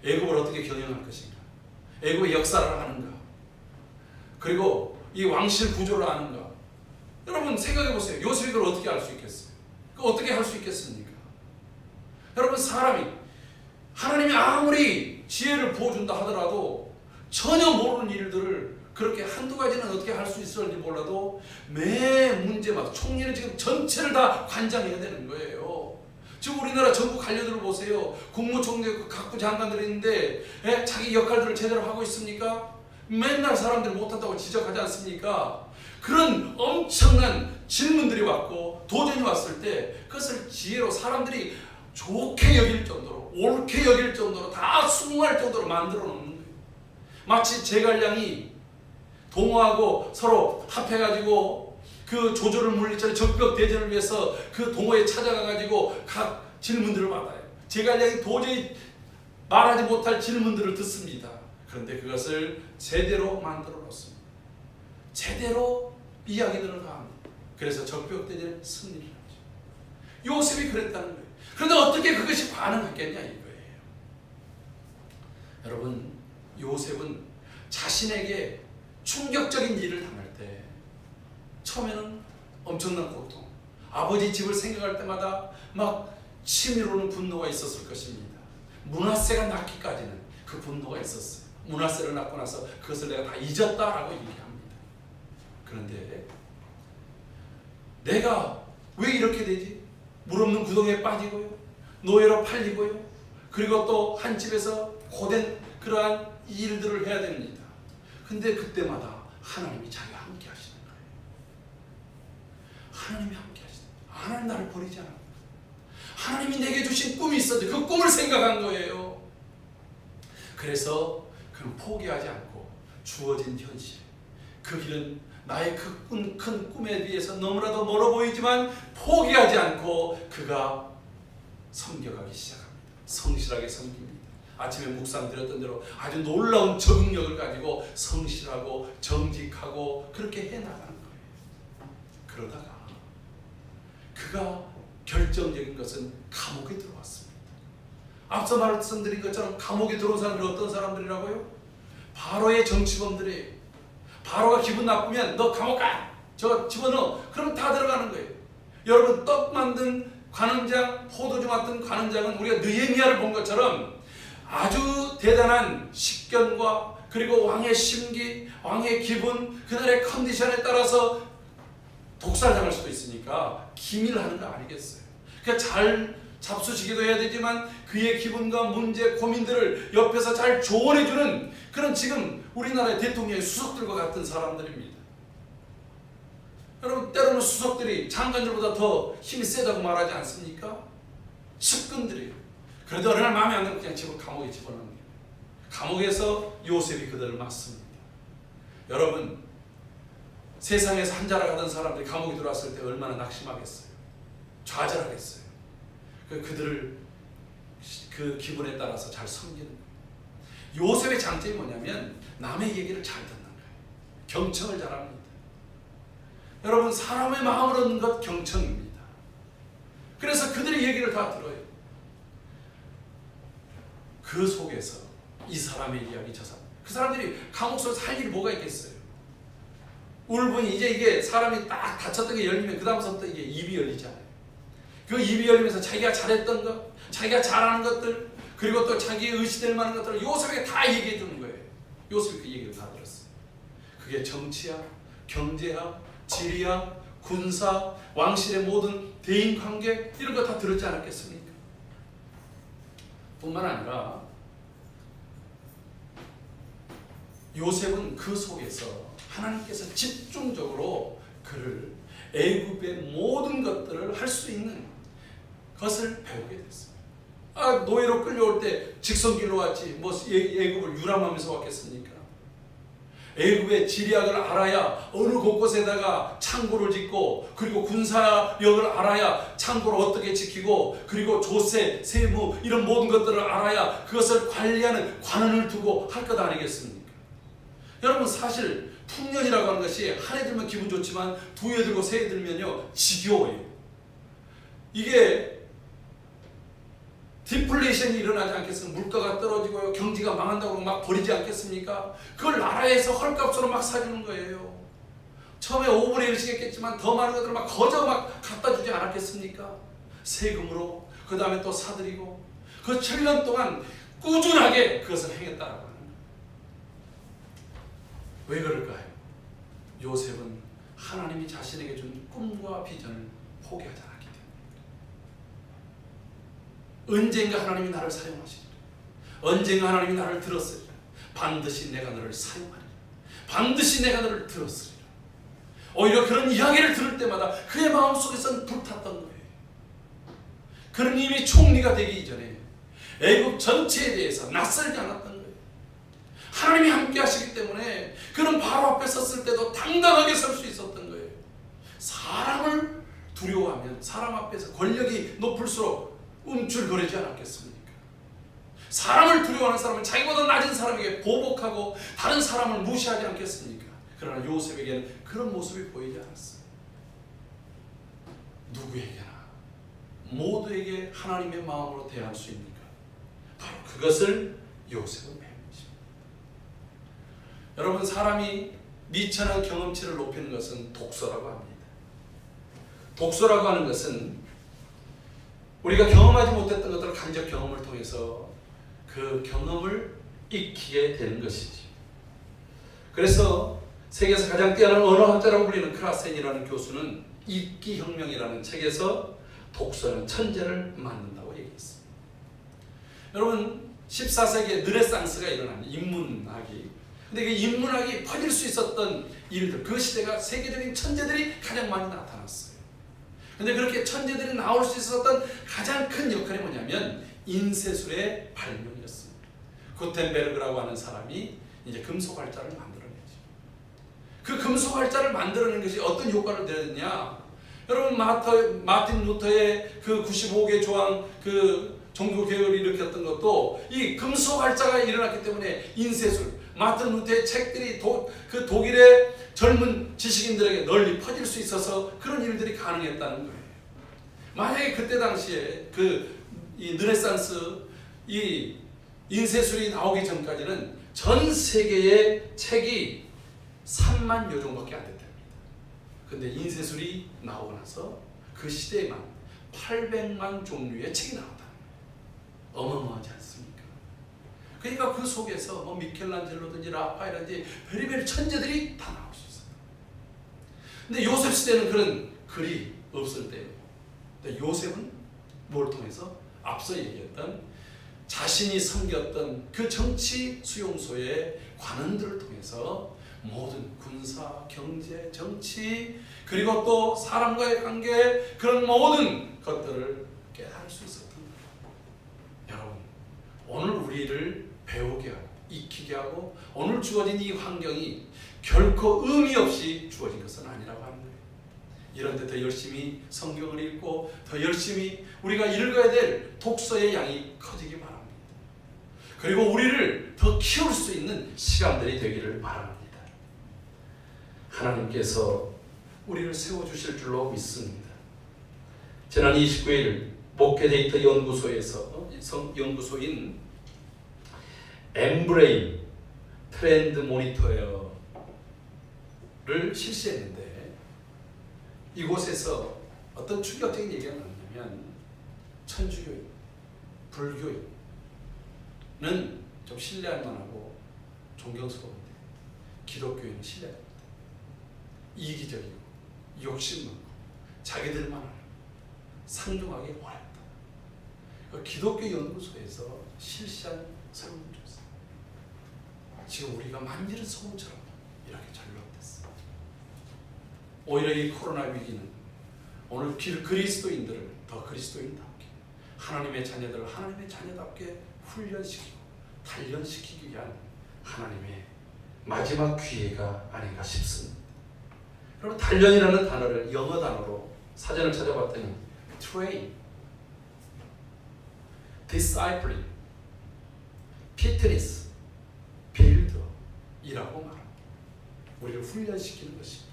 애굽을 어떻게 경영할 것인가? 애굽의 역사를 아는가? 그리고 이 왕실 구조를 아는가? 여러분 생각해 보세요. 요셉이 그걸 어떻게 알 수 있겠어요? 그걸 어떻게 할 수 있겠습니까? 여러분 사람이 하나님이 아무리 지혜를 부어준다 하더라도 전혀 모르는 일들을 그렇게 한두 가지는 어떻게 할 수 있을지 몰라도 매 문제마다 총리는 지금 전체를 다 관장해야 되는 거예요. 지금 우리나라 정부 관료들을 보세요. 국무총리, 각부 장관들이 있는데 자기 역할들을 제대로 하고 있습니까? 맨날 사람들이 못한다고 지적하지 않습니까? 그런 엄청난 질문들이 왔고 도전이 왔을 때 그것을 지혜로 사람들이 좋게 여길 정도로, 옳게 여길 정도로, 다 수긍할 정도로 만들어 놓는 거예요. 마치 제갈량이 동호하고 서로 합해가지고 그 조조를 물리쳐 적벽 대전을 위해서 그 동호에 찾아가가지고 각 질문들을 받아요. 제갈량이 도저히 말하지 못할 질문들을 듣습니다. 그런데 그것을 제대로 만들어 놓습니다. 제대로 이야기들을 다 합니다. 그래서 적벽 대전에 승리를 하죠. 요셉이 그랬다는 거예요. 그런데 어떻게 그것이 가능했겠냐 이거예요. 여러분, 요셉은 자신에게 충격적인 일을 당할 때 처음에는 엄청난 고통, 아버지 집을 생각할 때마다 막 치밀어오는 분노가 있었을 것입니다. 므낫세가 낳기까지는 그 분노가 있었어요. 므낫세를 낳고 나서 그것을 내가 다 잊었다라고 얘기합니다. 그런데 내가 왜 이렇게 되지? 물 없는 구덩이에 빠지고요, 노예로 팔리고요, 그리고 또 한 집에서 고된 그러한 일들을 해야 됩니다. 근데 그때마다 하나님이 자기와 함께 하시는 거예요. 하나님이 함께 하시는 거예요. 하나님 나를 버리지 않아요. 하나님이 내게 주신 꿈이 있었는데 그 꿈을 생각한 거예요. 그래서 그는 포기하지 않고 주어진 현실, 그 길은 나의 그 큰 꿈에 비해서 너무나도 멀어 보이지만 포기하지 않고 그가 섬겨가기 시작합니다. 성실하게 섬깁니다. 아침에 묵상드렸던 대로 아주 놀라운 적응력을 가지고 성실하고 정직하고 그렇게 해나가는 거예요. 그러다가 그가 결정적인 것은 감옥에 들어왔습니다. 앞서 말씀드린 것처럼 감옥에 들어온 사람들이 어떤 사람들이라고요? 바로의 정치범들이에요. 바로가 기분 나쁘면 너 감옥 가! 저 집어넣어! 그러면 다 들어가는 거예요. 여러분, 떡 만든 관원장, 포도주 맡은 관원장은 우리가 느헤미야를 본 것처럼 아주 대단한 식견과 그리고 왕의 심기, 왕의 기분, 그날의 컨디션에 따라서 독살당할 수도 있으니까 기밀하는 거 아니겠어요? 그러니까 잘 잡수시기도 해야 되지만 그의 기분과 문제, 고민들을 옆에서 잘 조언해주는 그런 지금 우리나라의 대통령의 수석들과 같은 사람들입니다. 여러분, 때로는 수석들이 장관들보다 더 힘이 세다고 말하지 않습니까? 측근들이에요. 그래도 어느 날 마음에 안 들면 그냥 감옥에 집어넣는 거예요. 감옥에서 요셉이 그들을 맞습니다. 여러분, 세상에서 한자락 하던 사람들이 감옥에 들어왔을 때 얼마나 낙심하겠어요. 좌절하겠어요. 그들을 그 기분에 따라서 잘 섬기는 거예요. 요셉의 장점이 뭐냐면 남의 얘기를 잘 듣는 거예요. 경청을 잘합니다. 여러분, 사람의 마음을 얻는 것 경청입니다. 그래서 그들의 얘기를 다 들어요. 그 속에서 이 사람의 이야기, 저 사람, 그 사람들이 감옥 속에서 할 일이 뭐가 있겠어요? 울분이 이제 이게 사람이 딱 닫혔던 게 열리면 그 다음부터 이게 입이 열리잖아요. 그 입이 열리면서 자기가 잘했던 것, 자기가 잘하는 것들, 그리고 또 자기의 의시될 만한 것들을 요셉에게 다 얘기해 주는 거예요. 요셉이 그 얘기를 다 들었어요. 그게 정치야, 경제야, 지리야, 군사, 왕실의 모든 대인 관계 이런 거 다 들었지 않았겠습니까? 뿐만 아니라 요셉은 그 속에서 하나님께서 집중적으로 그를 애굽의 모든 것들을 할 수 있는 것을 배우게 됐습니다. 노예로 끌려올 때 직선길로 왔지 뭐 애굽을 유람하면서 왔겠습니까? 애굽의 지리학을 알아야 어느 곳곳에다가 창고를 짓고 그리고 군사력을 알아야 창고를 어떻게 지키고 그리고 조세, 세무 이런 모든 것들을 알아야 그것을 관리하는 관원을 두고 할 것 아니겠습니까? 여러분, 사실 풍년이라고 하는 것이 한 해 들면 기분 좋지만 두 해 들고 세 해 들면요 지겨워요. 이게 디플레이션이 일어나지 않겠습니까? 물가가 떨어지고요, 경기가 망한다고 막 버리지 않겠습니까? 그걸 나라에서 헐값으로 막 사주는 거예요. 처음에 5분의 1씩 했겠지만 더 많은 것들을 막 거저 막 갖다 주지 않았겠습니까? 세금으로, 그 다음에 또 사들이고 그 7년 동안 꾸준하게 그것을 행했다라고 하는 거예요. 왜 그럴까요? 요셉은 하나님이 자신에게 준 꿈과 비전을 포기하지 않았기 때문에. 언젠가 하나님이 나를 사용하시리라. 언젠가 하나님이 나를 들었으리라. 반드시 내가 너를 사용하리라. 반드시 내가 너를 들었으리라. 오히려 그런 이야기를 들을 때마다 그의 마음속에서는 불탔던 거예요. 그는 이미 총리가 되기 이전에 애굽 전체에 대해서 낯설지 않았던 거예요. 하나님이 함께 하시기 때문에 그는 바로 앞에 섰을 때도 당당하게 설 수 있었던 거예요. 사람을 두려워하면 사람 앞에서 권력이 높을수록 움찔거리지 않았겠습니까? 사람을 두려워하는 사람은 자기보다 낮은 사람에게 보복하고 다른 사람을 무시하지 않겠습니까? 그러나 요셉에게는 그런 모습이 보이지 않았어요. 누구에게나 모두에게 하나님의 마음으로 대할 수 있는가? 바로 그것을 요셉은 배운 것입니다. 여러분, 사람이 미천한 경험치를 높이는 것은 독서라고 합니다. 독서라고 하는 것은 우리가 경험하지 못했던 것들을 간접 경험을 통해서 그 경험을 익히게 되는 것이지. 그래서 세계에서 가장 뛰어난 언어학자라고 불리는 크라센이라는 교수는 읽기혁명이라는 책에서 독서는 천재를 만든다고 얘기했습니다. 여러분, 14세기에 르네상스가 일어난 인문학이, 근데 그 인문학이 퍼질 수 있었던 일들, 그 시대가 세계적인 천재들이 가장 많이 나타났어요. 근데 그렇게 천재들이 나올 수 있었던 가장 큰 역할이 뭐냐면 인쇄술의 발명이었습니다. 구텐베르그라고 하는 사람이 이제 금속활자를 만들어내죠. 그 금속활자를 만들어낸 것이 어떤 효과를 내렸냐? 여러분, 마틴 루터의 그 95개 조항 그 종교 개혁을 일으켰던 것도 이 금수 활자가 일어났기 때문에 인쇄술, 마틴 루터의 책들이 그 독일의 젊은 지식인들에게 널리 퍼질 수 있어서 그런 일들이 가능했다는 거예요. 만약에 그때 당시에 이 르네상스 이 인쇄술이 나오기 전까지는 전 세계의 책이 3만 여 종밖에 안 됐답니다. 근데 인쇄술이 나오고 나서 그 시대에만 800만 종류의 책이 나왔다는 거예요. 어마어마하지 않습니까? 그러니까 그 속에서 뭐 미켈란젤로든지 라파엘이든지 별의별 천재들이 다 나올 수 있어요. 근데 요셉 시대는 그런 글이 없을 때예요. 근데 요셉은 뭘 통해서? 앞서 얘기했던 자신이 섬겼던 그 정치 수용소의 관원들을 통해서 모든 군사, 경제, 정치, 그리고 또 사람과의 관계, 그런 모든 것들을 깨달을 수 있었던 거예요. 여러분, 오늘 우리를 배우게 하고 익히게 하고 오늘 주어진 이 환경이 결코 의미 없이 주어진 것은 아니라고 하는 거예요. 이런 데 더 열심히 성경을 읽고 더 열심히 우리가 읽어야 될 독서의 양이 커지기 바랍니다. 그리고 우리를 더 키울 수 있는 시간들이 되기를 바랍니다. 하나님께서 우리를 세워주실 줄로 믿습니다. 지난 29일 목회데이터 연구소인 엠브레인 트렌드 모니터를 실시했는데 이곳에서 어떤 충격적인 얘기가 나왔냐면 천주교인, 불교인은 좀 신뢰할 만하고 존경스러운데 기독교인은 신뢰할 만하다. 이기적이고 욕심 많고 자기들만 알고 상종하기 어렵다. 기독교 연구소에서 실시한 설문조사. 지금 우리가 만지는 소금처럼 이렇게 전락됐어. 오히려 이 코로나 위기는 오늘 그리스도인들을 더 그리스도인답게, 하나님의 자녀들을 하나님의 자녀답게 훈련시키고 단련시키기 위한 하나님의 마지막 기회가 아닌가 싶습니다. 여러분, 단련이라는 단어를 영어 단어로 사전을 찾아봤더니 train, discipline, fitness, build 이라고 말합니다. 우리를 훈련시키는 것입니다.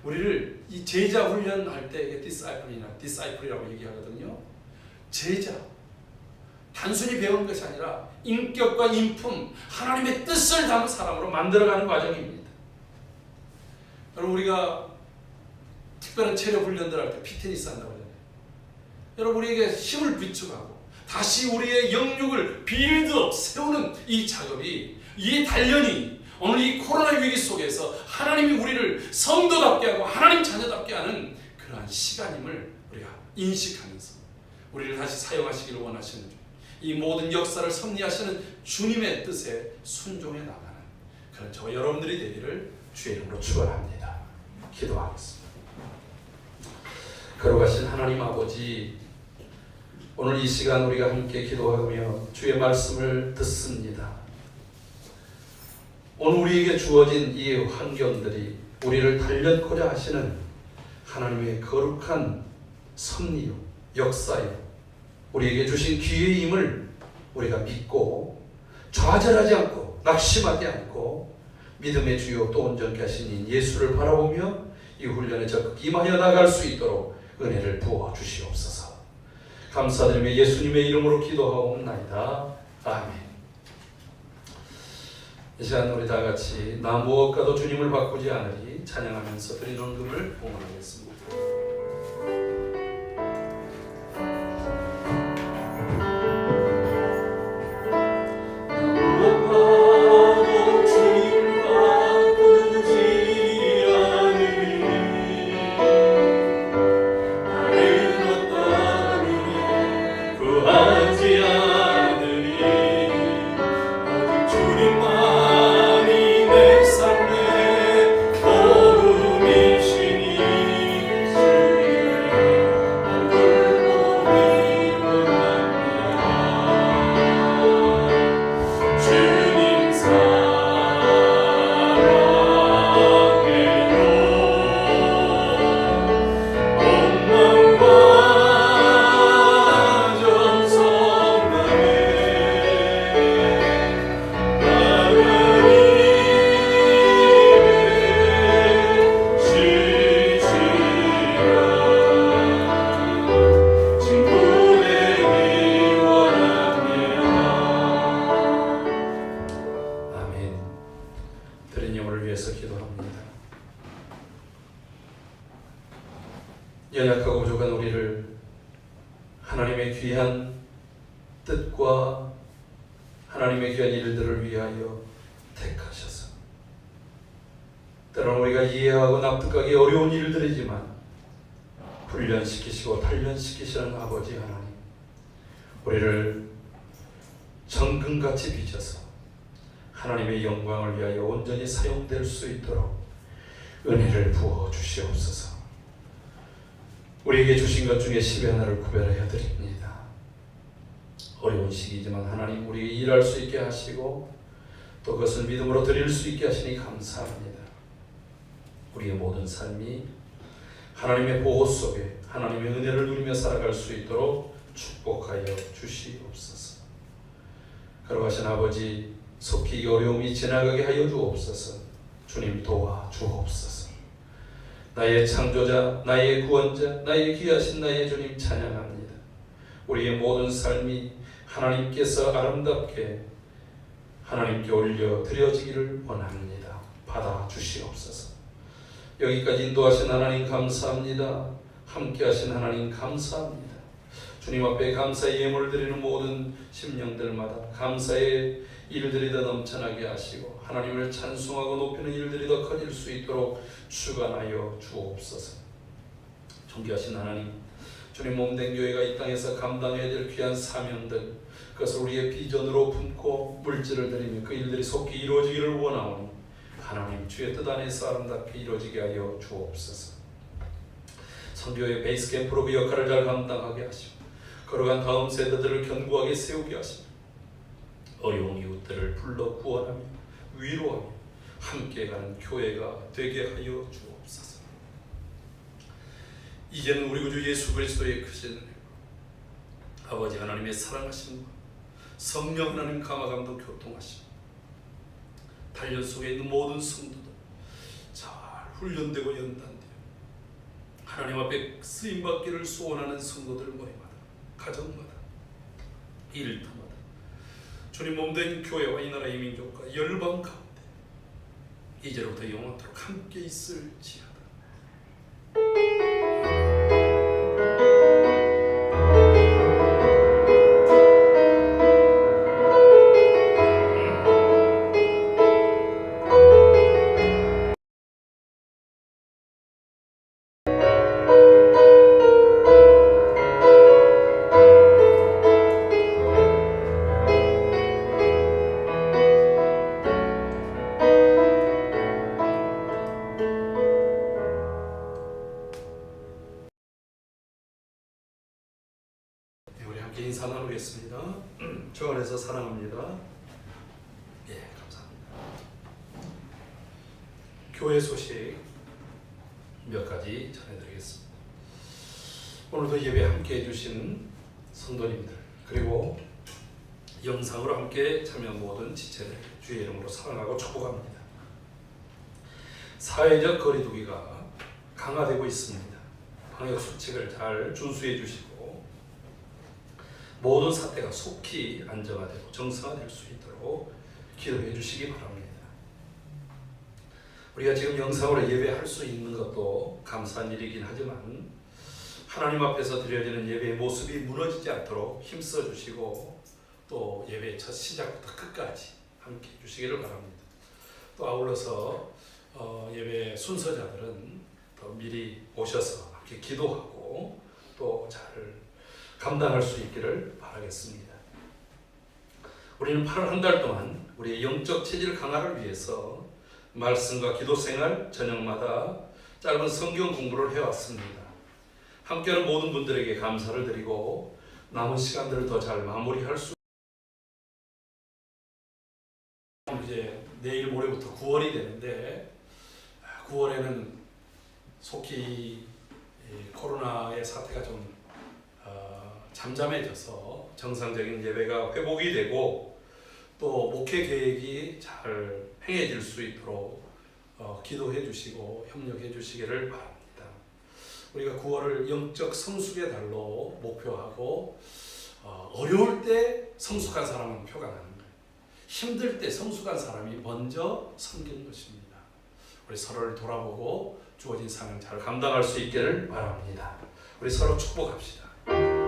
우리를 이 제자 훈련할 때 disciple이라고 얘기하거든요. 제자, 단순히 배우는 것이 아니라 인격과 인품, 하나님의 뜻을 담은 사람으로 만들어가는 과정입니다. 여러분, 우리가 특별한 체력 훈련들 할 때 피트니스 한다고 하잖아요. 여러분, 우리에게 힘을 비축하고 다시 우리의 영육을 빌드업, 세우는 이 작업이, 이 단련이 오늘 이 코로나 위기 속에서 하나님이 우리를 성도답게 하고 하나님 자녀답게 하는 그러한 시간임을 우리가 인식하면서 우리를 다시 사용하시기를 원하시는 주, 이 모든 역사를 섭리하시는 주님의 뜻에 순종해 나가는 그런 저와 여러분들이 되기를 주의 이름으로 축원합니다. 기도하겠습니다. 거룩하신 하나님 아버지, 오늘 이 시간 우리가 함께 기도하며 주의 말씀을 듣습니다. 오늘 우리에게 주어진 이 환경들이 우리를 단련코자 하시는 하나님의 거룩한 섭리요, 역사요, 우리에게 주신 기회임을 우리가 믿고 좌절하지 않고 낙심하지 않고 믿음의 주요 또 온전케 하신 예수를 바라보며 이 훈련에 적극 임하여 나갈 수 있도록 은혜를 부어 주시옵소서. 감사드리며 예수님의 이름으로 기도하옵나이다. 아멘. 이 시간 우리 다 같이 나 무엇과도 주님을 바꾸지 않으리 찬양하면서 드리는 음을 봉헌하겠습니다. 주님만이 내 삶의 도움이시니 연약하고 부족한 우리를 하나님의 귀한 뜻과 하나님의 귀한 일들을 위하여 택하셔서 때로는 우리가 이해하고 납득하기 어려운 일들이지만 훈련시키시고 단련시키시는 아버지 하나님, 우리를 정금같이 빚어서 하나님의 영광을 위하여 온전히 사용될 수 있도록 은혜를 부어 주시옵소서. 우리에게 주신 것 중에 10의 하나를 구별하여 드립니다. 어려운 시기지만 하나님 우리에게 일할 수 있게 하시고 또 그것을 믿음으로 드릴 수 있게 하시니 감사합니다. 우리의 모든 삶이 하나님의 보호 속에 하나님의 은혜를 누리며 살아갈 수 있도록 축복하여 주시옵소서. 걸어가신 아버지, 속히 이 어려움이 지나가게 하여 주옵소서. 주님 도와 주옵소서. 나의 창조자, 나의 구원자, 나의 귀하신 나의 주님 찬양합니다. 우리의 모든 삶이 하나님께서 아름답게 하나님께 올려 드려지기를 원합니다. 받아 주시옵소서. 여기까지 인도하신 하나님 감사합니다. 함께 하신 하나님 감사합니다. 주님 앞에 감사의 예물을 드리는 모든 심령들마다 감사의 일들이 더 넘쳐나게 하시고 하나님을 찬송하고 높이는 일들이 더 커질 수 있도록 주관하여 주옵소서. 존귀하신 하나님, 주님 몸된 교회가 이 땅에서 감당해야 될 귀한 사명들, 그것을 우리의 비전으로 품고 물질을 드리며 그 일들이 속히 이루어지기를 원하오니 하나님 주의 뜻 안에서 아름답게 이루어지게 하여 주옵소서. 선교의 베이스 캠프로 그 역할을 잘 감당하게 하시고 걸어간 다음 세대들을 견고하게 세우게 하시고 어려운 이웃들을 불러 구원하며 위로하며 함께 가는 교회가 되게 하여 주옵소서. 이제는 우리 구주 예수 그리스도의 크신 은혜와 아버지 하나님의 사랑하심과 성령 하나님 감화감동 교통하심, 단련 속에 있는 모든 성도들 잘 훈련되고 연단되어 하나님 앞에 쓰임받기를 소원하는 성도들 모임마다, 가정마다, 일터마다 주님 몸된 교회와 이 나라의 민족과 열방 가운데 이제로부터 영원토록 함께 있을지어다. 인사 나누겠습니다. 주 안에서 사랑합니다. 예, 감사합니다. 교회 소식 몇 가지 전해드리겠습니다. 오늘도 예배 함께 해주신 성도님들 그리고 영상으로 함께 참여한 모든 지체들 주의 이름으로 사랑하고 축복합니다. 사회적 거리두기가 강화되고 있습니다. 방역 수칙을 잘 준수해 주시고 모든 사태가 속히 안정화되고 정상화될 수 있도록 기도해 주시기 바랍니다. 우리가 지금 영상으로 예배할 수 있는 것도 감사한 일이긴 하지만 하나님 앞에서 드려지는 예배의 모습이 무너지지 않도록 힘써 주시고 또 예배의 첫 시작부터 끝까지 함께 해 주시기를 바랍니다. 또 아울러서 예배 순서자들은 더 미리 오셔서 함께 기도하고 또 잘 감당할 수 있기를 바라겠습니다. 우리는 8월 한 달 동안 우리의 영적 체질 강화를 위해서 말씀과 기도 생활, 저녁마다 짧은 성경 공부를 해왔습니다. 함께하는 모든 분들에게 감사를 드리고 남은 시간들을 더 잘 마무리할 수 이제 내일 모레부터 9월이 되는데 9월에는 속히 코로나의 사태가 좀 잠잠해져서 정상적인 예배가 회복이 되고 또 목회 계획이 잘 행해질 수 있도록 기도해 주시고 협력해 주시기를 바랍니다. 우리가 9월을 영적 성숙의 달로 목표하고 어려울 때 성숙한 사람은 표가 나는 거예요. 힘들 때 성숙한 사람이 먼저 섬기는 것입니다. 우리 서로를 돌아보고 주어진 사명 잘 감당할 수 있기를 바랍니다. 우리 서로 축복합시다.